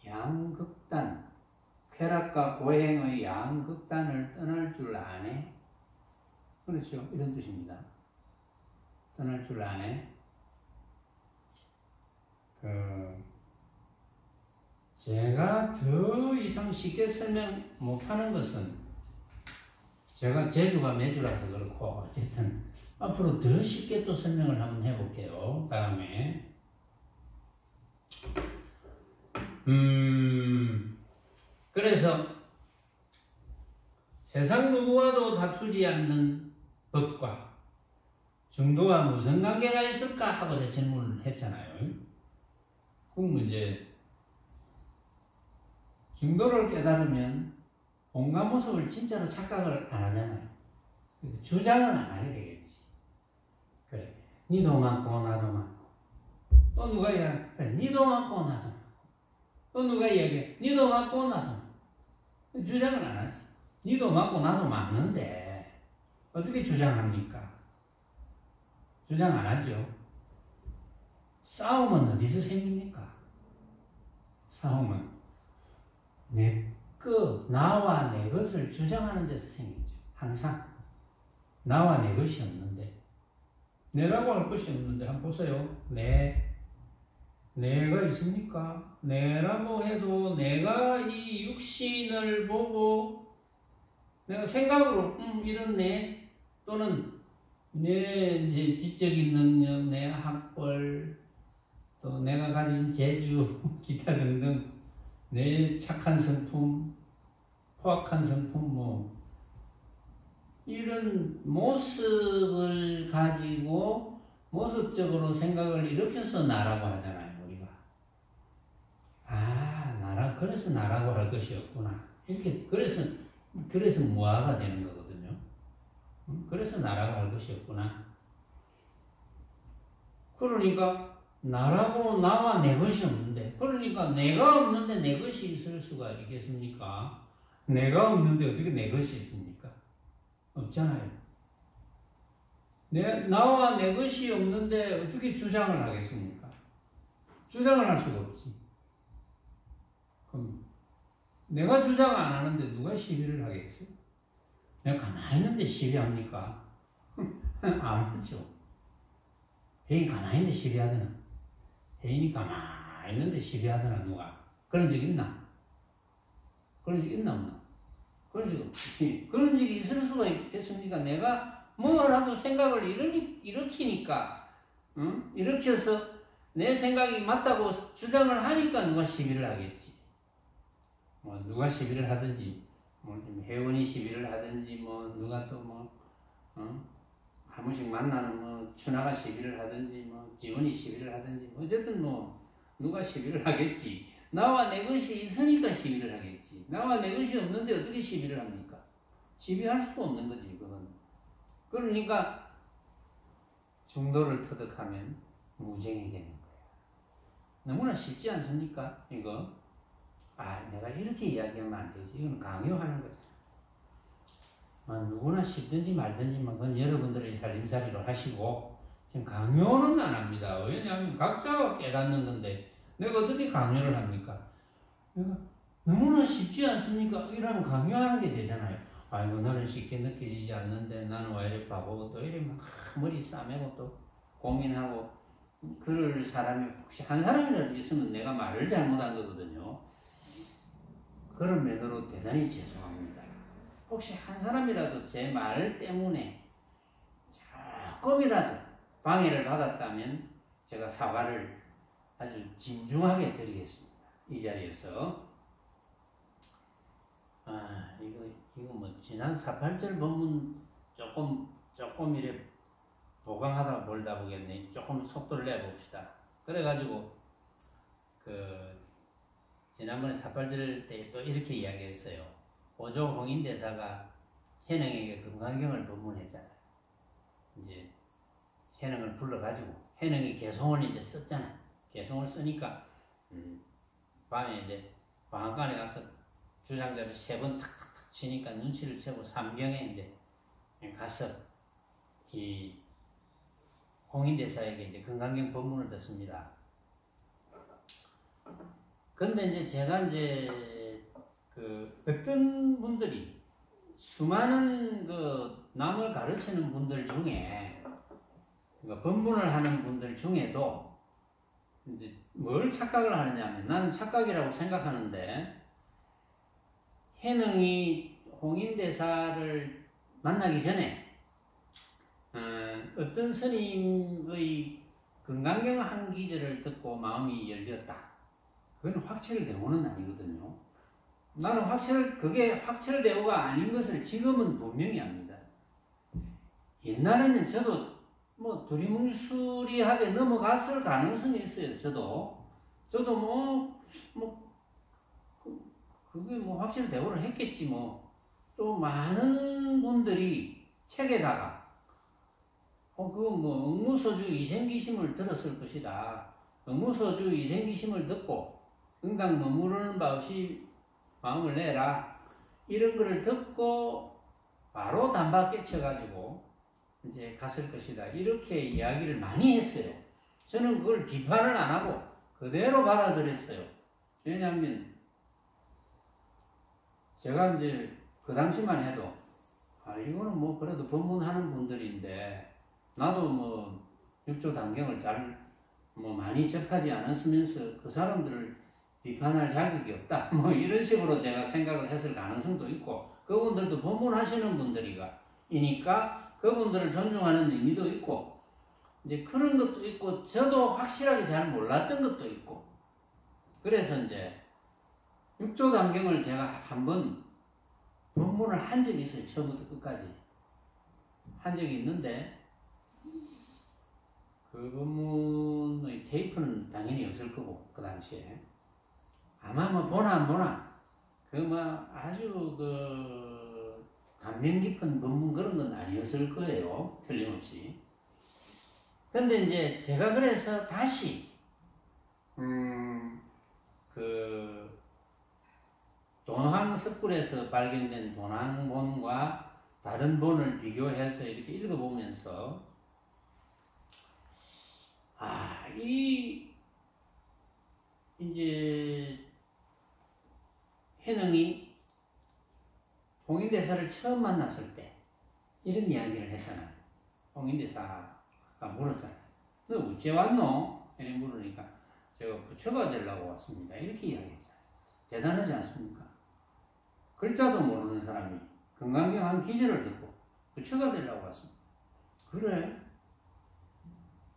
양극단. 쾌락과 고행의 양극단을 떠날 줄 아네. 그렇죠. 이런 뜻입니다. 떠날 줄 아네. 제가 더 이상 쉽게 설명 못하는 것은 제가 제주가 매주라서 그렇고 어쨌든 앞으로 더 쉽게 또 설명을 한번 해볼게요. 다음에 그래서 세상 누구와도 다투지 않는 법과 중도와 무슨 관계가 있을까 하고 제 질문을 했잖아요. 그럼 이제 중도를 깨달으면 온갖 모습을 진짜로 착각을 안 하잖아요. 주장은 안 하게 되겠지. 그래, 니도 맞고 나도 맞고. 또 누가 이야기해? 그래, 니도 맞고 나도 맞고. 또 누가 이야기해? 니도 맞고 나도 맞고. 주장은 안 하지. 니도 맞고 나도 맞는데 어떻게 주장합니까? 주장 안 하죠. 싸움은 어디서 생깁니까? 싸움은 나와 내 것을 주장하는 데서 생기죠. 항상 나와 내 것이 없는데, 내라고 할 것이 없는데 한번 보세요. 내가 있습니까? 내라고 해도 내가 이 육신을 보고 내가 생각으로 이런 내 또는 내 이제 지적인 능력, 내 학벌, 또 내가 가진 재주, 기타 등등 내 착한 성품, 포악한 성품 이런 모습을 가지고 모습적으로 생각을 일으켜서 나라고 하잖아요, 우리가. 그래서 나라고 할 것이 없구나. 이렇게 그래서 무아가 되는 거거든요. 그래서 나라고 할 것이 없구나. 그러니까 나라고 나와 내 것이 없는데, 그러니까 내가 없는데 내 것이 있을 수가 있겠습니까? 내가 없는데 어떻게 내 것이 있습니까? 없잖아요. 나와 내 것이 없는데 어떻게 주장을 하겠습니까? 주장을 할 수가 없지. 그럼 내가 주장 안 하는데 누가 시비를 하겠어? 내가 가만히 있는데 시비합니까? 안 하죠. 회인 가만히 있는데 시비하더나? 회인이 가만히 있는데 시비하더나 누가? 그런 적 있나? 그런 적 있나 없나? 그런 적 없지. 그런 적이 있을 수가 있겠습니까? 내가 뭐라도 생각을 일으키니까, 일으켜서 내 생각이 맞다고 주장을 하니까 누가 시비를 하겠지. 누가 시비를 하든지, 회원이 시비를 하든지, 누가 또 한 번씩 만나는 춘하가 시비를 하든지, 지원이 시비를 하든지, 어쨌든 누가 시비를 하겠지. 나와 내 것이 있으니까 시비를 하겠지. 나와 내 것이 없는데 어떻게 시비를 합니까? 시비할 수도 없는 거지, 그건. 그러니까 중도를 터득하면 무쟁이 되는 거야. 너무나 쉽지 않습니까? 이거. 내가 이렇게 이야기하면 안 되지. 이건 강요하는 거잖아. 누구나 쉽든지 말든지 그건 여러분들의 살림살이로 하시고, 지금 강요는 안 합니다. 왜냐하면 각자가 깨닫는 건데 내가 어떻게 강요를 합니까? 내가 너무나 쉽지 않습니까? 이러면 강요하는 게 되잖아요. 아이고, 너는 쉽게 느껴지지 않는데 나는 왜 이렇게 바보고 또 이래 막 머리 싸매고 또 고민하고 그럴 사람이 혹시 한 사람이라도 있으면 내가 말을 잘못한 거거든요. 그런 면으로 대단히 죄송합니다. 혹시 한 사람이라도 제 말 때문에 조금이라도 방해를 받았다면 제가 사과를 아주 진중하게 드리겠습니다. 이 자리에서. 이거 지난 48절 본문 조금 이래 보강하다 볼다 보겠네. 조금 속도를 내봅시다. 그래가지고 지난번에 48절 때 또 이렇게 이야기했어요. 오조 홍인대사가 현행에게 금강경을 법문했잖아요. 이제 현행을 불러가지고 현행이 개송을 이제 썼잖아요. 개송을 쓰니까 밤에 이제 방앗간에 가서 주장자를 3번 탁탁탁 치니까 눈치를 채고 삼경에 이제 가서 이 홍인대사에게 이제 금강경 법문을 듣습니다. 근데 이제 제가 이제 어떤 분들이 수많은 남을 가르치는 분들 중에 법문을 하는 분들 중에도 이제 뭘 착각을 하느냐면, 나는 착각이라고 생각하는데, 해능이 홍인대사를 만나기 전에 어떤 스님의 건강경 한 기절을 듣고 마음이 열렸다. 그건 확철대오는 아니거든요. 나는 그게 확철대오가 아닌 것을 지금은 분명히 압니다. 옛날에는 저도 두리뭉술이하게 넘어갔을 가능성이 있어요. 저도 그게 확철대오를 했겠지 또 많은 분들이 책에다가 응무소주 이생기심을 들었을 것이다. 응무소주 이생기심을 듣고 응당 머무르는 바 없이 마음을 내라. 이런 거를 듣고 바로 단박 깨쳐가지고 이제 갔을 것이다. 이렇게 이야기를 많이 했어요. 저는 그걸 비판을 안 하고 그대로 받아들였어요. 왜냐하면 제가 이제 그 당시만 해도 이거는 그래도 법문하는 분들인데 나도 육조단경을 잘 많이 접하지 않았으면서 그 사람들을 비판할 자격이 없다. 이런 식으로 제가 생각을 했을 가능성도 있고, 그분들도 법문하시는 분들이니까 그분들을 존중하는 의미도 있고, 이제 그런 것도 있고, 저도 확실하게 잘 몰랐던 것도 있고, 그래서 이제 육조단경을 제가 한번 법문을 한 적이 있어요. 처음부터 끝까지 한 적이 있는데, 그 법문의 테이프는 당연히 없을 거고, 그 당시에 아마 보나 안 보나 아주 감명 깊은 법문 그런 건 아니었을 거예요. 틀림없이. 근데 이제 제가 그래서 다시 돈황석굴에서 발견된 돈황본과 다른 본을 비교해서 이렇게 읽어보면서 이제 해능이 홍인대사를 처음 만났을 때 이런 이야기를 했잖아요. 홍인대사가 물었잖아요. 너 어째 왔노? 이렇게 물으니까 제가 부처가 되려고 왔습니다. 이렇게 이야기했잖아요. 대단하지 않습니까? 글자도 모르는 사람이 건강경 한 기절을 듣고 부처가 되려고 왔습니다. 그래?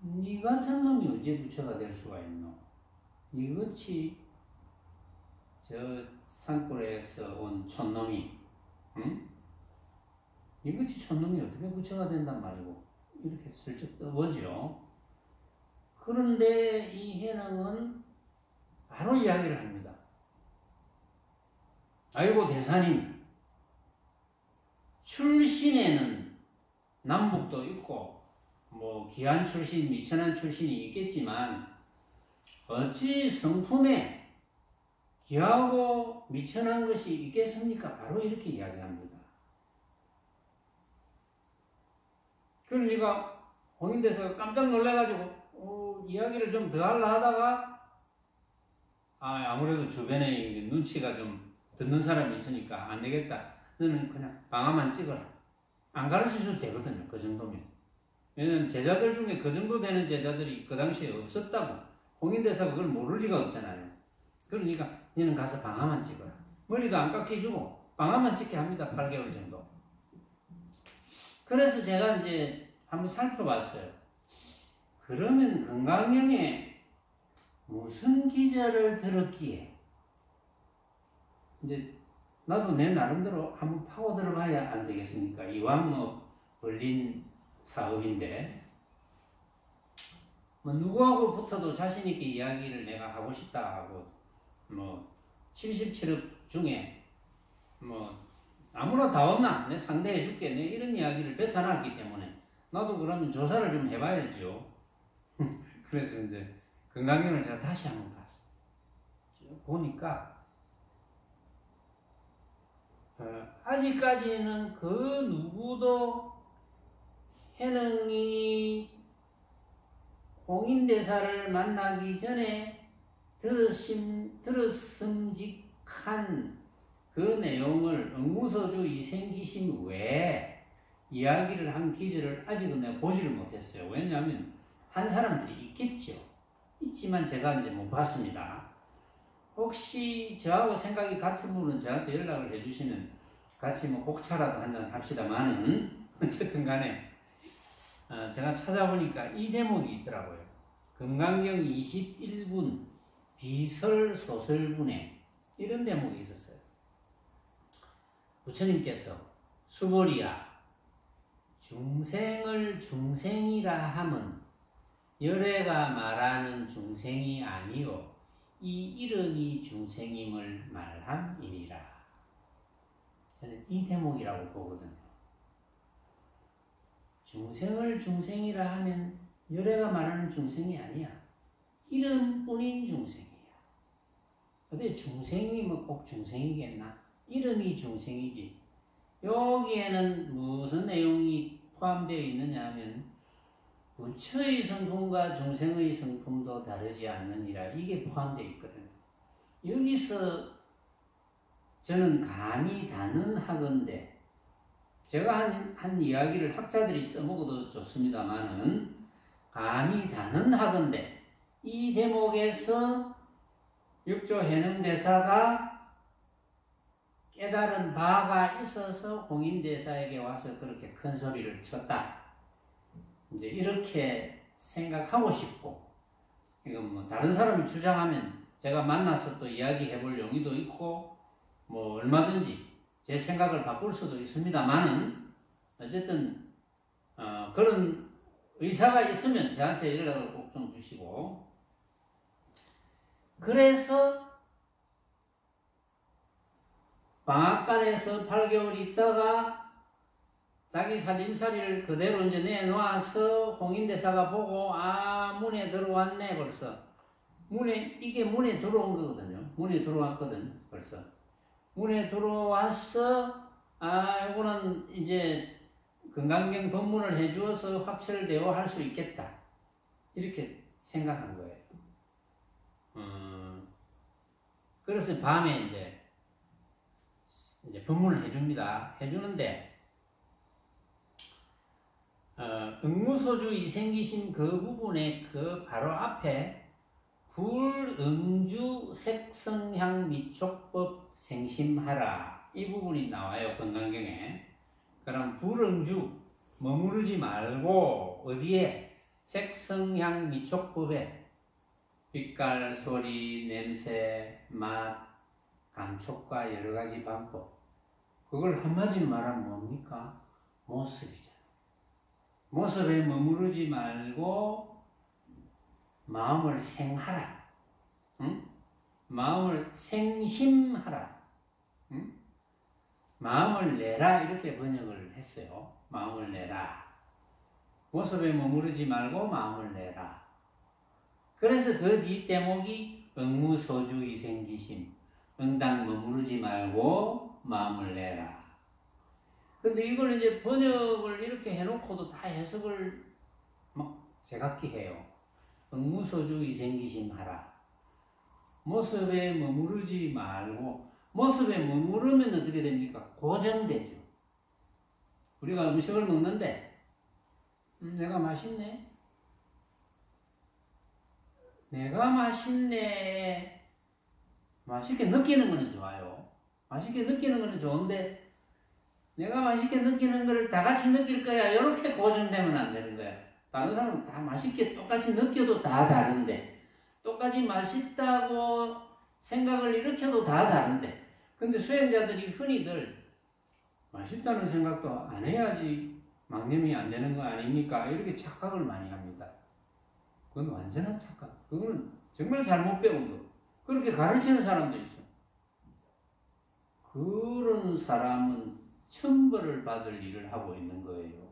니 같은 놈이 어째 부처가 될 수가 있노? 이것이 저 산골에서 온 촌놈이, 응? 이것이 촌놈이 어떻게 부처가 된단 말이고, 이렇게 슬쩍 떠보죠. 그런데 이 해능은 바로 이야기를 합니다. 아이고 대사님, 출신에는 남북도 있고 기안 출신, 미천한 출신이 있겠지만 어찌 성품에 귀하고 미천한 것이 있겠습니까? 바로 이렇게 이야기합니다. 그러니까 홍인대사가 깜짝 놀라가지고 이야기를 좀 더 하려 하다가 아무래도 주변에 눈치가 좀 듣는 사람이 있으니까 안 되겠다. 너는 그냥 방아만 찍어라. 안 가르쳐줘도 되거든요. 그 정도면. 왜냐면 제자들 중에 그 정도 되는 제자들이 그 당시에 없었다고. 홍인대사가 그걸 모를 리가 없잖아요. 그러니까 너는 가서 방아만 찍어라. 머리도 안 깎여주고 방아만 찍게 합니다. 8개월 정도. 그래서 제가 이제 한번 살펴봤어요. 그러면 건강경에 무슨 기절을 들었기에 이제 나도 내 나름대로 한번 파고 들어가야 안 되겠습니까? 이왕 벌린 사업인데 누구하고 붙어도 자신있게 이야기를 내가 하고 싶다 하고 77억 중에 아무나 다 왔나? 내 상대해줄게. 내 이런 이야기를 뱉어놨기 때문에 나도 그러면 조사를 좀 해봐야죠. 그래서 이제 건강경을 제가 다시 한번 봤습니다. 보니까 아직까지는 그 누구도 해능이 홍인대사를 만나기 전에 들었음직한 그 내용을 응무소주 이생기심 외에 이야기를 한 기절을 아직은 내가 보지를 못했어요. 왜냐하면 한 사람들이 있겠죠. 있지만 제가 이제 못 봤습니다. 혹시 저하고 생각이 같은 분은 저한테 연락을 해주시면 같이 뭐 곡차라도 한잔 합시다만은 어쨌든 간에 제가 찾아보니까 이 대목이 있더라고요. 금강경 21분 비설 소설분에 이런 대목이 있었어요. 부처님께서 수보리야 중생을 중생이라 함은 열애가 말하는 중생이 아니요 이 이름이 중생임을 말함이니라. 저는 이 대목이라고 보거든요. 중생을 중생이라 하면 열애가 말하는 중생이 아니야. 이름뿐인 중생이야. 근데 중생이 뭐 꼭 중생이겠나? 이름이 중생이지. 여기에는 무슨 내용이 포함되어 있느냐 하면 부처의 성품과 중생의 성품도 다르지 않느니라. 이게 포함되어 있거든요. 여기서 저는 감히 단언하건대 제가 한 이야기를 학자들이 써먹어도 좋습니다만은 감히 단언하건대 이 대목에서 육조 해능대사가 깨달은 바가 있어서 홍인대사에게 와서 그렇게 큰 소리를 쳤다. 이제 이렇게 생각하고 싶고, 이건 뭐 다른 사람이 주장하면 제가 만나서 또 이야기해 볼 용의도 있고, 뭐 얼마든지 제 생각을 바꿀 수도 있습니다만은, 어쨌든, 그런 의사가 있으면 저한테 연락을 꼭 좀 주시고, 그래서 방앗간에서 8개월 있다가 자기 살림살이를 그대로 이제 내놓아서 홍인대사가 보고 문에 들어왔네 벌써. 이게 문에 들어온 거거든요. 문에 들어왔거든 벌써. 문에 들어와서 이거는 이제 금강경 법문을 해주어서 확철대오 할 수 있겠다. 이렇게 생각한 거예요. 그래서 밤에 이제 법문을 해줍니다. 해주는데, 응무소주 이생기심 그 부분에 그 바로 앞에 불응주 색성향 미촉법 생심하라. 이 부분이 나와요. 건강경에. 그럼 불응주, 머무르지 말고, 어디에? 색성향 미촉법에 빛깔, 소리, 냄새, 맛, 감촉과 여러 가지 방법. 그걸 한마디로 말하면 뭡니까? 모습이잖아. 모습에 머무르지 말고 마음을 생하라. 응? 마음을 생심하라. 응? 마음을 내라. 이렇게 번역을 했어요. 마음을 내라. 모습에 머무르지 말고 마음을 내라. 그래서 그 뒷대목이 응무소주 이생기심. 응당 머무르지 말고 마음을 내라. 근데 이걸 이제 번역을 이렇게 해놓고도 다 해석을 막 제각기 해요. 응무소주 이생기심 하라. 모습에 머무르지 말고, 모습에 머무르면 어떻게 됩니까? 고정되죠. 우리가 음식을 먹는데, 내가 맛있네? 내가 맛있네. 맛있게 느끼는 거는 좋아요. 맛있게 느끼는 거는 좋은데 내가 맛있게 느끼는 거를 다 같이 느낄 거야. 이렇게 고정되면 안 되는 거야. 다른 사람은 다 맛있게 똑같이 느껴도 다 다른데 똑같이 맛있다고 생각을 일으켜도 다 다른데 근데 수행자들이 흔히들 맛있다는 생각도 안 해야지 망념이 안 되는 거 아닙니까? 이렇게 착각을 많이 합니다. 그건 완전한 착각. 그거는 정말 잘못 배운 거. 그렇게 가르치는 사람도 있어. 그런 사람은 천벌을 받을 일을 하고 있는 거예요.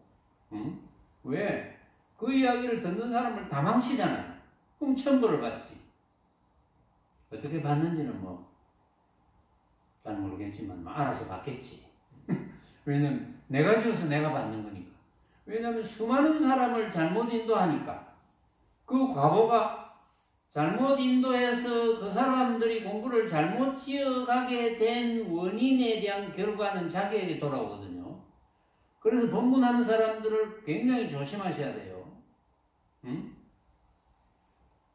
응? 왜? 그 이야기를 듣는 사람을 다 망치잖아요. 그럼 천벌을 받지. 어떻게 받는지는 잘 모르겠지만 알아서 받겠지. 왜냐면 내가 지어서 내가 받는 거니까. 왜냐면 수많은 사람을 잘못 인도하니까 그 과보가 잘못 인도해서 그 사람들이 공부를 잘못 지어가게 된 원인에 대한 결과는 자기에게 돌아오거든요. 그래서 법문하는 사람들을 굉장히 조심하셔야 돼요. 응?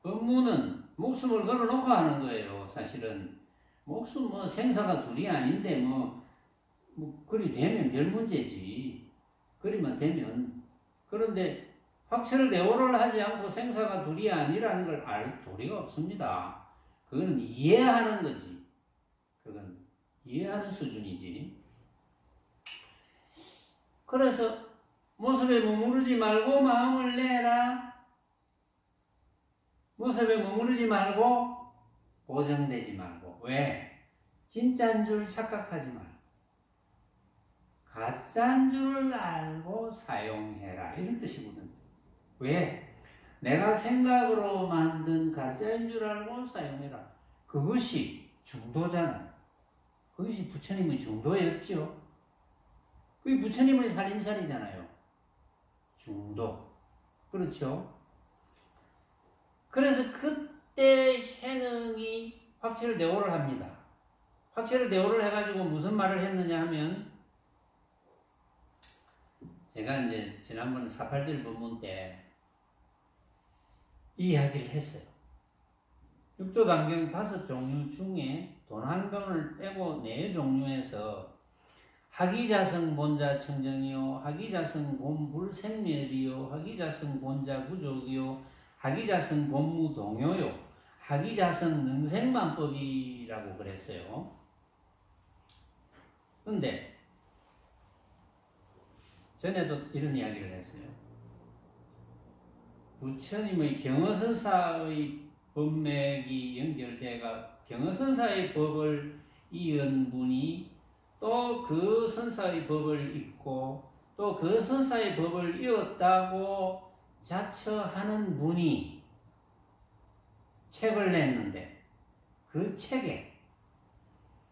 법문은 목숨을 걸어놓고 하는 거예요. 사실은 목숨 생사가 둘이 아닌데 그리 되면 별 문제지. 그리만 되면. 그런데 확철을 내오를 하지 않고 생사가 둘이 아니라는 걸 알 도리가 없습니다. 그거는 이해하는 거지. 그건 이해하는 수준이지. 그래서 모습에 머무르지 말고 마음을 내라. 모습에 머무르지 말고 고정되지 말고. 왜? 진짜인 줄 착각하지 말고 가짜인 줄 알고 사용해라. 이런 뜻이거든요. 왜? 내가 생각으로 만든 가짜인 줄 알고 사용해라. 그것이 중도잖아요. 그것이 부처님의 중도였죠. 그게 부처님의 살림살이잖아요. 중도. 그렇죠? 그래서 그때 해능이 확철을 내오를 합니다. 확철을 내오를 해가지고 무슨 말을 했느냐 하면, 제가 이제 지난번 48절 법문 때 이 이야기를 했어요. 육조단경 5종류 중에 돈 한 병을 빼고 4종류에서 하기자성 본자 청정이요, 하기자성 본불생멸이요, 하기자성 본자 구족이요, 하기자성 본무동요요, 하기자성 능생만법이라고 그랬어요. 근데 전에도 이런 이야기를 했어요. 부처님의 경어선사의 법맥이 연결돼가 경어선사의 법을 이은 분이 또 그 선사의 법을 읽고 또 그 선사의 법을 이었다고 자처하는 분이 책을 냈는데 그 책에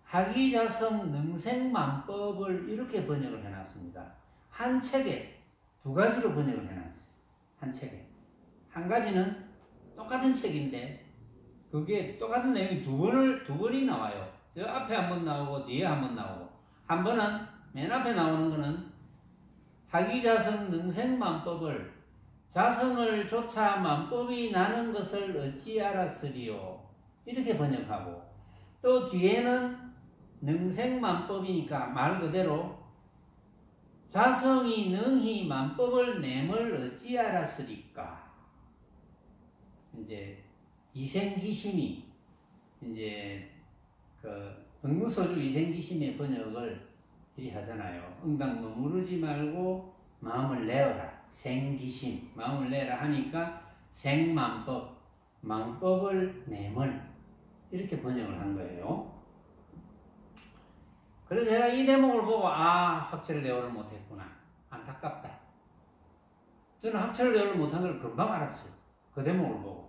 하기자성 능생만법을 이렇게 번역을 해놨습니다. 한 책에 2가지로 번역을 해놨어요. 한 책에. 한 가지는 똑같은 책인데 그게 똑같은 내용이 두 번이 나와요. 저 앞에 한 번 나오고 뒤에 한 번 나오고, 한 번은 맨 앞에 나오는 거는 하기자성 능생만법을 자성을 조차 만법이 나는 것을 어찌 알았으리요, 이렇게 번역하고, 또 뒤에는 능생만법이니까 말 그대로 자성이 능히 만법을 내물 어찌 알았으리까. 이제 이생기심이 이제 그 응무소주 이생기심의 번역을 이리 하잖아요. 응당 머무르지 말고 마음을 내어라. 생기심, 마음을 내라 하니까 생만법, 만법을 내물, 이렇게 번역을 한 거예요. 그래서 제가 이 대목을 보고 확철을 내오를 못했구나. 안타깝다. 저는 확철을 내오를 못한 걸 금방 알았어요. 그 대목을 보고.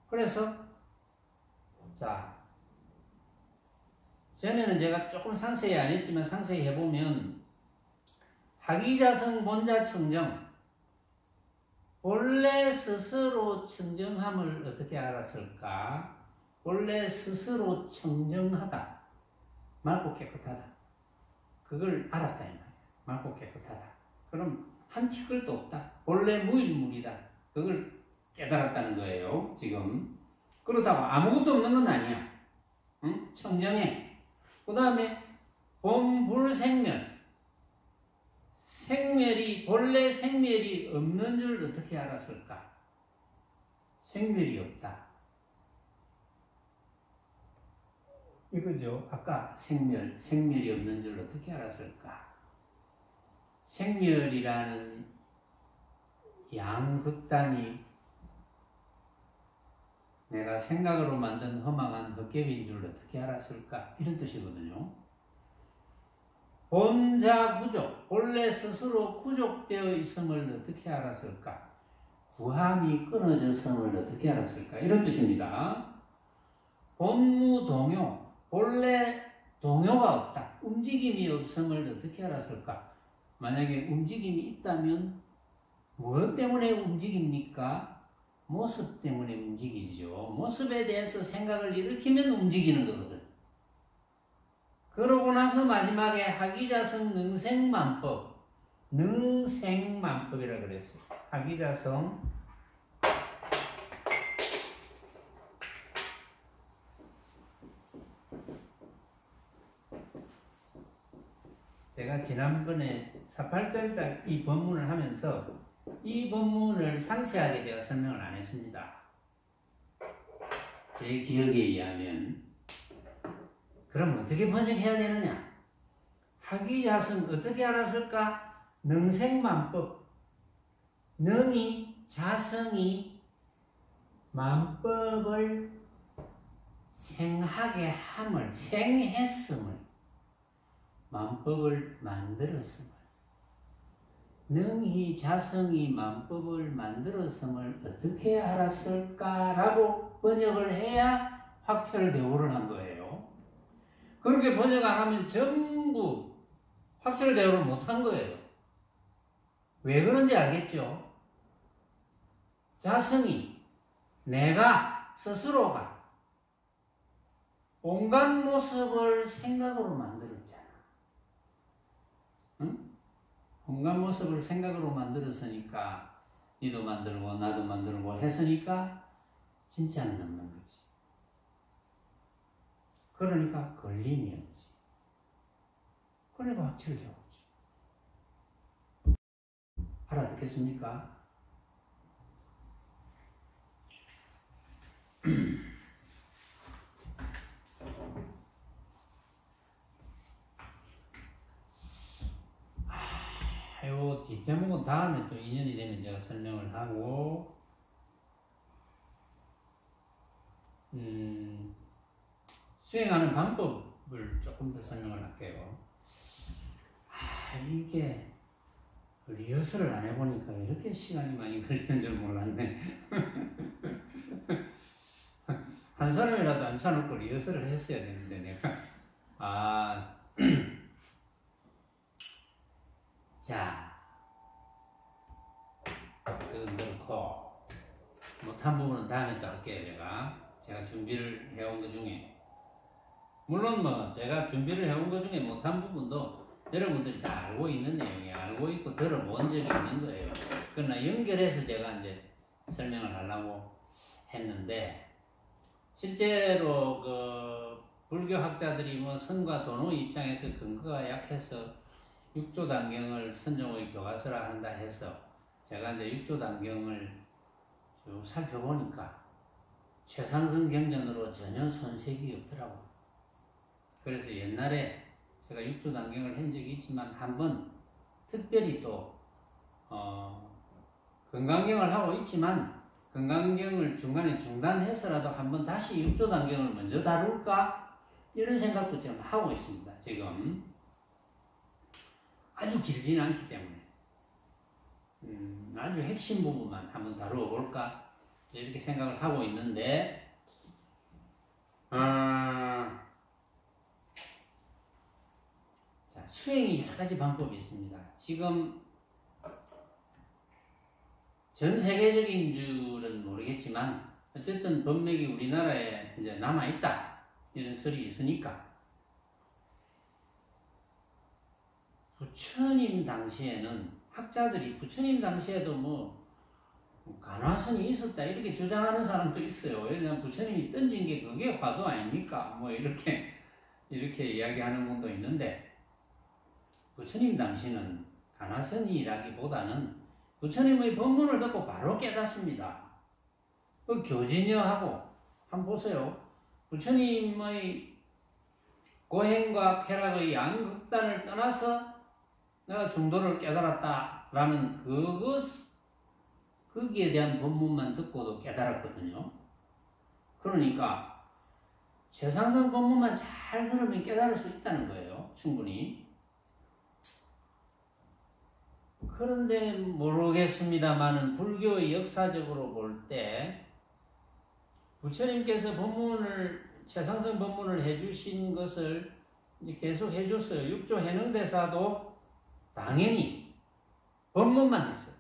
그래서 전에는 제가 조금 상세히 안 했지만 상세히 해보면 하기자성 본자 청정, 본래 스스로 청정함을 어떻게 알았을까? 본래 스스로 청정하다, 맑고 깨끗하다, 그걸 알았다 이 말이야. 맑고 깨끗하다. 그럼 한 티끌도 없다. 본래 무일물이다. 그걸 깨달았다는 거예요. 지금 그렇다고 아무것도 없는 건 아니야. 응? 청정해. 그 다음에 본불생멸, 본래 생멸이 없는 줄 어떻게 알았을까? 생멸이 없다. 이거죠. 아까 생멸이 없는 줄 어떻게 알았을까? 생멸이라는 양극단이 내가 생각으로 만든 허망한 헛개비인 줄 어떻게 알았을까? 이런 뜻이거든요. 본자 구족, 본래 스스로 구족되어 있음을 어떻게 알았을까? 구함이 끊어졌음을 어떻게 알았을까? 이런 뜻입니다. 본무동요, 본래 동요가 없다. 움직임이 없음을 어떻게 알았을까? 만약에 움직임이 있다면 무엇 때문에 움직입니까? 모습 때문에 움직이죠. 모습에 대해서 생각을 일으키면 움직이는 거거든. 그러고 나서 마지막에 하기자성 능생만법, 능생만법이라 그랬어요. 하기자성 제가 지난번에 48절 이 본문을 하면서 이 본문을 상세하게 제가 설명을 안 했습니다. 제 기억에 의하면 그럼 어떻게 번역해야 되느냐? 하기자성 어떻게 알았을까? 능생만법. 능이 자성이 만법을 생하게 함을, 생했음을, 만법을 만들었음을, 능히 자성이 만법을 만들었음을 어떻게 알았을까라고 번역을 해야 확철대오를 한 거예요. 그렇게 번역 안 하면 전부 확철대오를 못 한 거예요. 왜 그런지 알겠죠? 자성이, 내가 스스로가 온갖 모습을 생각으로 만들었잖아. 응? 온갖 모습을 생각으로 만들었으니까 니도 만들고 나도 만들고 했으니까 진짜는 없는 거지. 그러니까 걸림이 없지. 그러니까 확철되었지. 알아듣겠습니까? 요 뒷대목은 다음에 또 인연이 되면 제가 설명을 하고, 수행하는 방법을 조금 더 설명을 할게요. 이게 리허설을 안 해보니까 이렇게 시간이 많이 걸리는 줄 몰랐네. 한 사람이라도 앉혀놓고 리허설을 했어야 되는데 내가 자, 그건 그렇고 못한 부분은 다음에 또 할게요. 제가 준비를 해온 것 중에 물론 뭐 제가 준비를 해온 것 중에 못한 부분도 여러분들이 다 알고 있는 내용이에요. 알고 있고 들어본 적이 있는 거예요. 그러나 연결해서 제가 이제 설명을 하려고 했는데 실제로 그 불교학자들이 뭐 선과 도노 입장에서 근거가 약해서 육조단경을 선종의 교과서라 한다 해서 제가 이제 육조단경을 쭉 살펴보니까 최상승 경전으로 전혀 손색이 없더라고요. 그래서 옛날에 제가 육조단경을 한 적이 있지만 한번 특별히 또 건강경을 하고 있지만 건강경을 중간에 중단해서라도 한번 다시 육조단경을 먼저 다룰까 이런 생각도 지금 하고 있습니다. 지금 아주 길지는 않기 때문에 아주 핵심 부분만 한번 다루어 볼까 이렇게 생각을 하고 있는데 자, 수행이 여러 가지 방법이 있습니다. 지금 전 세계적인 줄은 모르겠지만 어쨌든 법맥이 우리나라에 이제 남아 있다 이런 설이 있으니까 부처님 당시에는 학자들이 부처님 당시에도 뭐 간화선이 있었다 이렇게 주장하는 사람도 있어요. 왜냐하면 부처님이 던진 게 그게 화두 아닙니까? 뭐 이렇게 이야기하는 분도 있는데 부처님 당시는 간화선이라기보다는 부처님의 법문을 듣고 바로 깨닫습니다. 그 교진여하고 한번 보세요. 부처님의 고행과 쾌락의 양극단을 떠나서 내가 중도를 깨달았다라는 거기에 대한 법문만 듣고도 깨달았거든요. 그러니까 최상승 법문만 잘 들으면 깨달을 수 있다는 거예요. 충분히. 그런데 모르겠습니다만은 불교의 역사적으로 볼 때 부처님께서 최상승 법문을 해주신 것을 이제 계속 해줬어요. 육조 해능대사도 당연히 법문만 했어요.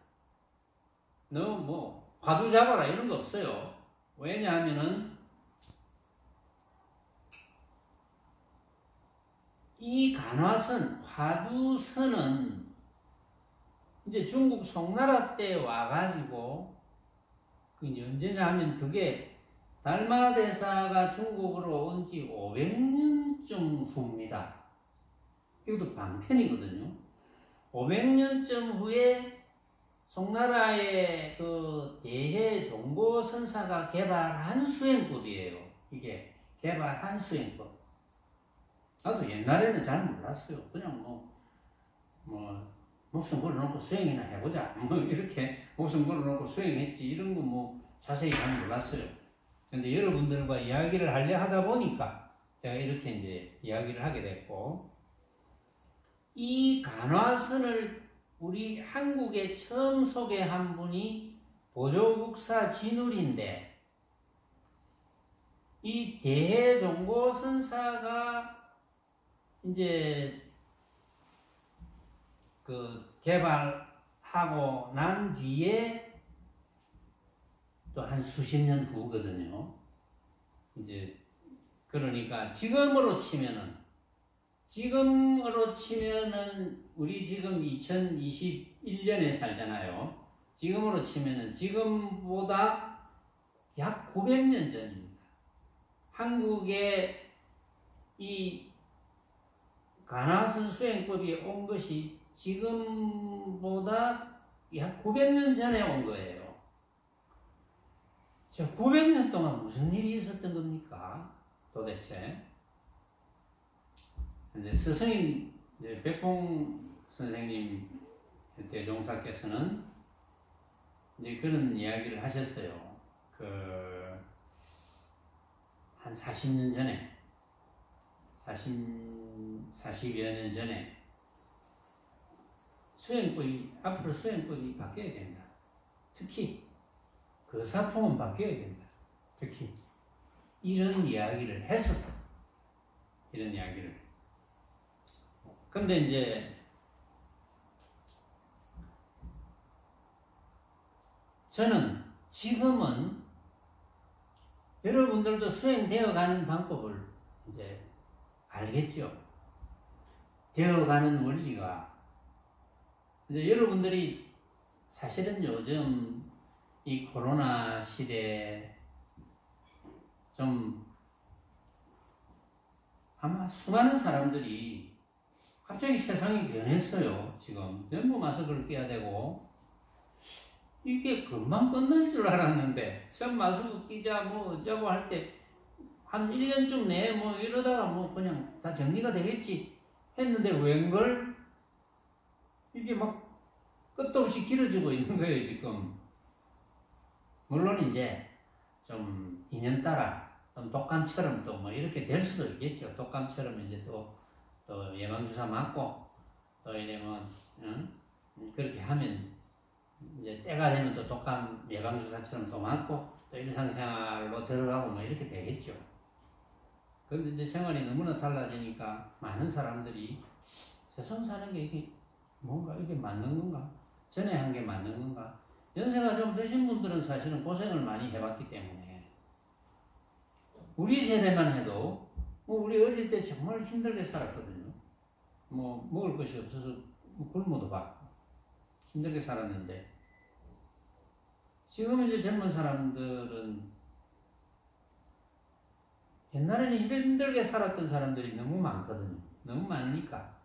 너 뭐 화두 잡아라 이런 거 없어요. 왜냐하면은 이 간화선, 화두선은 이제 중국 송나라 때 와가지고 그 이제 언제냐 하면 그게 달마대사가 중국으로 온 지 500년쯤 후입니다. 이것도 방편이거든요. 500년쯤 후에 송나라의 그 대해종고선사가 개발한 수행법이에요. 이게 개발한 수행법. 나도 옛날에는 잘 몰랐어요. 그냥 목숨 걸어놓고 수행이나 해보자. 이렇게 목숨 걸어놓고 수행했지. 이런 거 자세히 잘 몰랐어요. 근데 여러분들과 이야기를 하려 하다 보니까 제가 이렇게 이제 이야기를 하게 됐고, 이 간화선을 우리 한국에 처음 소개한 분이 보조국사 진울인데, 이 대해종고선사가 이제 그 개발하고 난 뒤에 또 한 수십 년 후거든요. 이제 그러니까 지금으로 치면은 우리 지금 2021년에 살잖아요. 지금으로 치면은 지금보다 약 900년 전입니다. 한국에 이 간화선 수행법이 온 것이 지금보다 약 900년 전에 온 거예요. 저 900년 동안 무슨 일이 있었던 겁니까? 도대체. 이제 스승인 백봉 선생님 대종사께서는 이제 그런 이야기를 하셨어요. 한 40년 전에, 40여 년 전에 앞으로 수행법이 바뀌어야 된다. 특히 거사품은 바뀌어야 된다. 특히 이런 이야기를 했었어. 이런 이야기를. 근데 이제 저는 지금은 여러분들도 수행되어 가는 방법을 이제 알겠죠. 되어가는 원리가. 이제 여러분들이 사실은 요즘 이 코로나 시대에 좀 아마 수많은 사람들이 갑자기 세상이 변했어요. 지금 전부 마스크를 껴야 되고, 이게 금방 끝날 줄 알았는데 처음 마스크 끼자 어쩌고 할 때 한 1년쯤 내에 이러다가 그냥 다 정리가 되겠지 했는데 웬걸 이게 막 끝도 없이 길어지고 있는 거예요, 지금. 물론 이제 좀 인연 따라 좀 독감처럼 또 이렇게 될 수도 있겠죠. 독감처럼 이제 또 예방주사 맞고 또 이러면 그렇게 하면 이제 때가 되면 또 독감 예방주사처럼 또 맞고 또 일상생활로 들어가고 이렇게 되겠죠. 그런데 이제 생활이 너무나 달라지니까 많은 사람들이 세상 사는 게 이게 뭔가 이게 맞는 건가? 전에 한 게 맞는 건가? 연세가 좀 드신 분들은 사실은 고생을 많이 해봤기 때문에 우리 세대만 해도 우리 어릴 때 정말 힘들게 살았거든요. 먹을 것이 없어서 굶어도 받고 힘들게 살았는데 지금 이제 젊은 사람들은 옛날에는 힘들게 살았던 사람들이 너무 많거든요. 너무 많으니까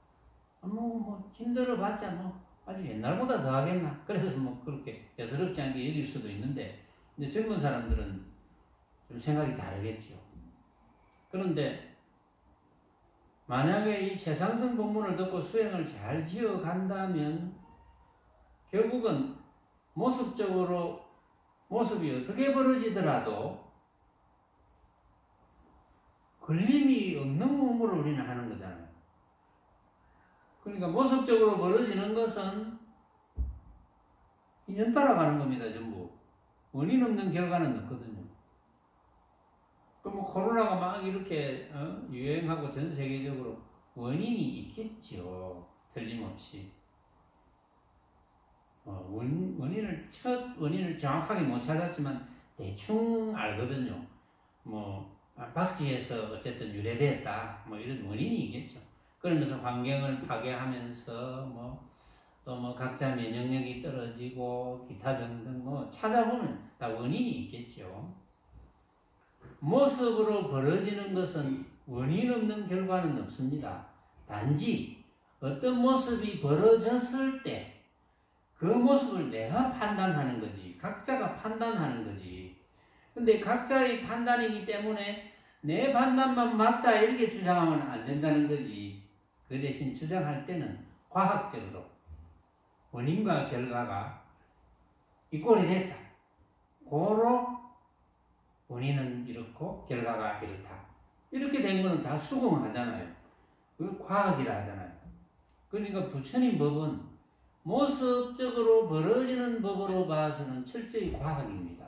힘들어봤자 아주 옛날보다 더 하겠나? 그래서 그렇게 대수롭지 않게 여길 수도 있는데 이제 젊은 사람들은 좀 생각이 다르겠죠. 그런데 만약에 이 최상승 법문을 듣고 수행을 잘 지어간다면 결국은 모습이 어떻게 벌어지더라도 걸림이 없는 몸으로 우리는 하는 거잖아요. 그러니까 모습적으로 벌어지는 것은 인연 따라가는 겁니다, 전부. 원인 없는 결과는 없거든요. 코로나가 막 이렇게 유행하고 전 세계적으로 원인이 있겠죠. 틀림없이. 첫 원인을 정확하게 못 찾았지만 대충 알거든요. 박쥐에서 어쨌든 유래됐다. 이런 원인이 있겠죠. 그러면서 환경을 파괴하면서 또 각자 면역력이 떨어지고 기타 등등 찾아보면 다 원인이 있겠죠. 모습으로 벌어지는 것은 원인 없는 결과는 없습니다. 단지 어떤 모습이 벌어졌을 때 그 모습을 내가 판단하는 거지. 각자가 판단하는 거지. 근데 각자의 판단이기 때문에 내 판단만 맞다 이렇게 주장하면 안 된다는 거지. 그 대신 주장할 때는 과학적으로 원인과 결과가 이 꼴이 됐다. 고로 원인은 이렇고 결과가 이렇다. 이렇게 된 거는 다 수긍하잖아요. 그걸 과학이라 하잖아요. 그러니까 부처님 법은 모습적으로 벌어지는 법으로 봐서는 철저히 과학입니다.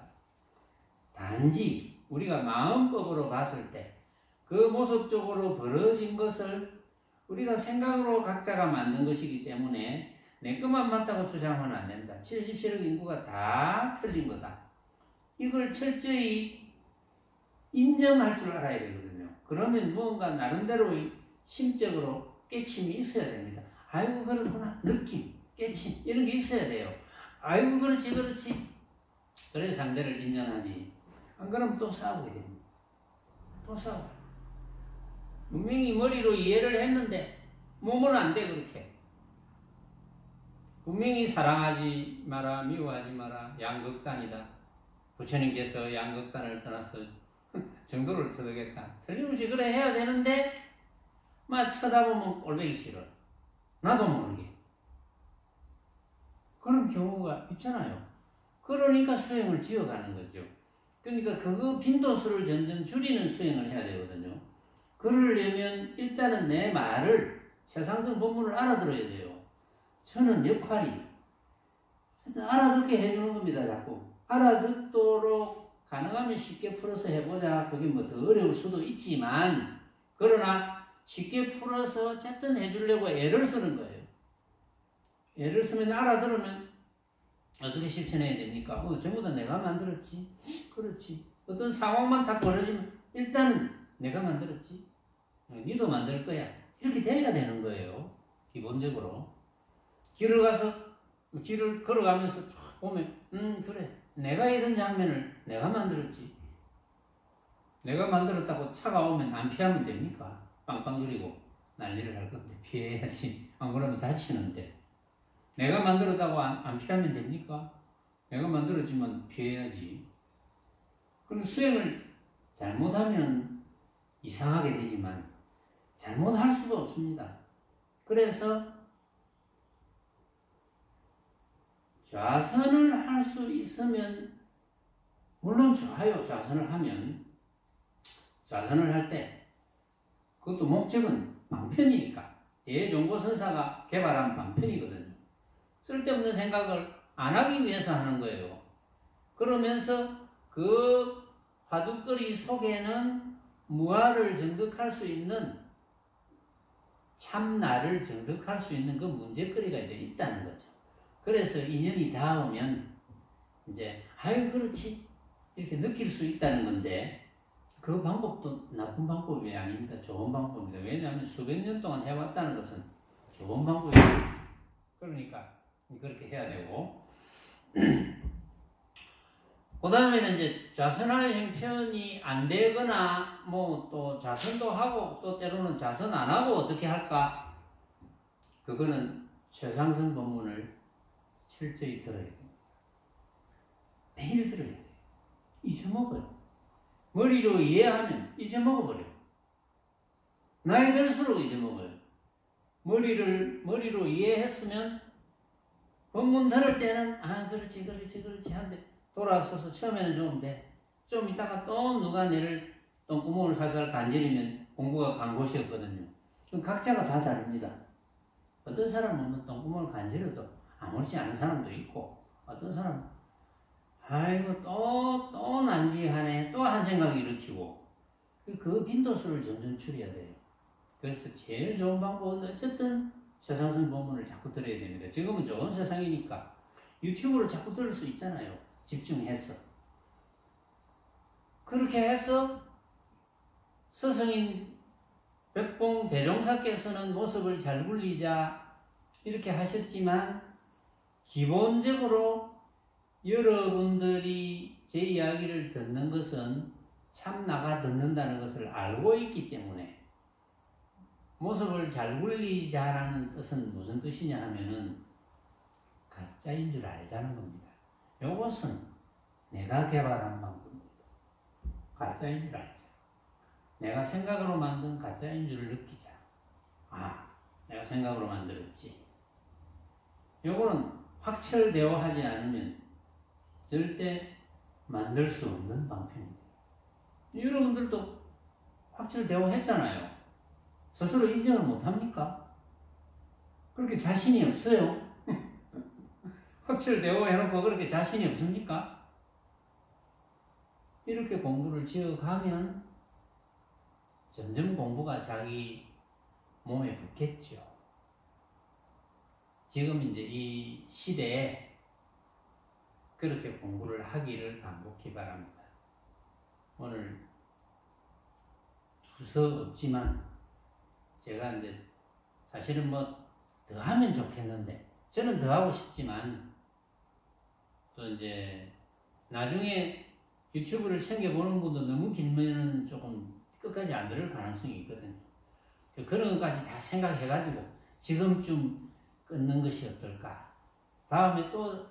단지 우리가 마음법으로 봤을 때 그 모습적으로 벌어진 것을 우리가 생각으로 각자가 만든 것이기 때문에 내 것만 맞다고 주장하면 안 된다. 77억 인구가 다 틀린 거다. 이걸 철저히 인정할 줄 알아야 되거든요. 그러면 뭔가 나름대로의 심적으로 깨침이 있어야 됩니다. 아이고 그렇구나. 느낌, 깨침 이런 게 있어야 돼요. 아이고 그렇지. 그래서 상대를 인정하지. 안 그러면 또 싸우게 됩니다. 또 싸워. 분명히 머리로 이해를 했는데 몸은 안 돼 그렇게. 분명히 사랑하지 마라, 미워하지 마라, 양극단이다. 부처님께서 양극단을 떠나서 정도를 터득했다. 틀림없이 그래 해야 되는데 막 쳐다보면 꼴보기 싫어. 나도 모르게. 그런 경우가 있잖아요. 그러니까 수행을 지어가는 거죠. 그러니까 그 빈도수를 점점 줄이는 수행을 해야 되거든요. 그러려면 일단은 내 말을 최상승 본문을 알아들어야 돼요. 저는 역할이 알아듣게 해주는 겁니다. 자꾸 알아듣도록 가능하면 쉽게 풀어서 해보자. 그게 더 어려울 수도 있지만 그러나 쉽게 풀어서 어쨌든 해주려고 애를 쓰는 거예요. 애를 쓰면 알아들으면 어떻게 실천해야 됩니까? 전부 다 내가 만들었지. 그렇지. 어떤 상황만 딱 벌어지면 일단은 내가 만들었지. 니도 만들 거야. 이렇게 돼야 되는 거예요. 기본적으로. 길을 걸어가면서 보면 그래. 내가 이런 장면을 내가 만들었지. 내가 만들었다고 차가 오면 안 피하면 됩니까? 빵빵거리고 난리를 할 건데 피해야지. 안 그러면 다치는데. 내가 만들었다고 안 피하면 됩니까? 내가 만들었지만 피해야지. 그럼 수행을 잘못하면 이상하게 되지만 잘못할 수도 없습니다. 그래서 좌선을 할 수 있으면 물론 좋아요. 좌선을 하면 좌선을 할 때 그것도 목적은 방편이니까 대종고선사가 개발한 방편이거든요. 쓸데없는 생각을 안 하기 위해서 하는 거예요. 그러면서 그 화두거리 속에는 무아를 정득할 수 있는 참나를 정득할 수 있는 그 문제거리가 이제 있다는 거죠. 그래서 인연이 닿으면 이제 아유 그렇지 이렇게 느낄 수 있다는 건데 그 방법도 나쁜 방법이 아닙니다. 좋은 방법입니다. 왜냐하면 수백 년 동안 해왔다는 것은 좋은 방법입니다. 그러니까 그렇게 해야 되고 그 다음에는 이제 좌선할 형편이 안 되거나 또 좌선도 하고 또 때로는 좌선 안 하고 어떻게 할까? 그거는 최상승 법문을 철저히 들어야 돼요. 매일 들어야 돼요. 잊어먹어요. 머리로 이해하면 잊어먹어버려요. 나이 들수록 잊어먹어요. 머리로 이해했으면 법문 들을 때는 그렇지 하는데 돌아서서 처음에는 좋은데 좀 있다가 또 누가 내를 똥구멍을 살살 간지리면 공부가 간 곳이었거든요. 그럼 각자가 다 다릅니다. 어떤 사람은 똥구멍을 간지려도 아무렇지 않은 사람도 있고 어떤 사람은 아이고 또 난리하네 또 한 생각이 일으키고 그 빈도수를 점점 줄여야 돼요. 그래서 제일 좋은 방법은 어쨌든 최상승 법문을 자꾸 들어야 됩니다. 지금은 좋은 세상이니까 유튜브로 자꾸 들을 수 있잖아요. 집중해서. 그렇게 해서 스승인 백봉 대종사께서는 모습을 잘 굴리자 이렇게 하셨지만 기본적으로 여러분들이 제 이야기를 듣는 것은 참 나가 듣는다는 것을 알고 있기 때문에 모습을 잘 굴리자라는 뜻은 무슨 뜻이냐 하면은 가짜인 줄 알자는 겁니다. 이것은 내가 개발한 방법입니다. 가짜인 줄 알자. 내가 생각으로 만든 가짜인 줄 느끼자. 아, 내가 생각으로 만들었지. 요거는 확철되어 하지 않으면 절대 만들 수 없는 방편입니다. 여러분들도 확철되어 했잖아요. 스스로 인정을 못합니까? 그렇게 자신이 없어요. 확철되어 해놓고 그렇게 자신이 없습니까? 이렇게 공부를 지어가면 점점 공부가 자기 몸에 붙겠죠. 지금 이제 이 시대에 그렇게 공부를 하기를 간곡히 바랍니다. 오늘 두서 없지만 제가 이제 사실은 뭐 더 하면 좋겠는데 저는 더 하고 싶지만 또 이제 나중에 유튜브를 챙겨보는 분도 너무 길면은 조금 끝까지 안 들을 가능성이 있거든요. 그런 것까지 다 생각해가지고 지금쯤 끊는 것이 어떨까. 다음에 또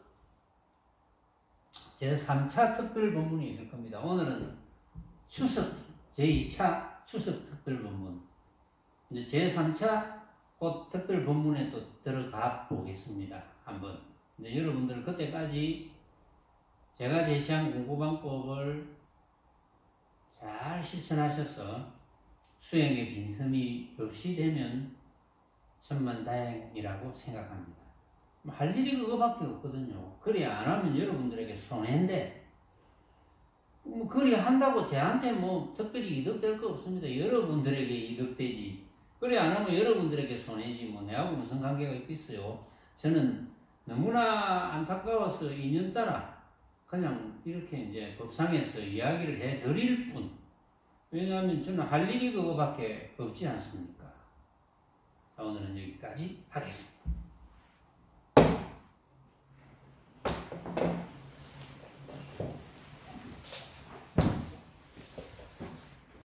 제3차 특별 본문이 있을 겁니다. 오늘은 추석, 제2차 추석 특별 본문. 이제 제3차 곧 특별 본문에 또 들어가 보겠습니다. 한번. 이제 여러분들 그때까지 제가 제시한 공부방법을 잘 실천하셔서 수행의 빈틈이 없이 되면 천만다행이라고 생각합니다. 할 일이 그거밖에 없거든요. 그리 안 하면 여러분들에게 손해인데 그리 한다고 저한테 뭐 특별히 이득될 거 없습니다. 여러분들에게 이득되지. 그리 안 하면 여러분들에게 손해지 뭐 내하고 무슨 관계가 있겠어요. 저는 너무나 안타까워서 인연따라 그냥 이렇게 이제 법상에서 이야기를 해 드릴 뿐. 왜냐하면 저는 할 일이 그거밖에 없지 않습니까? 자, 오늘은 여기까지 하겠습니다.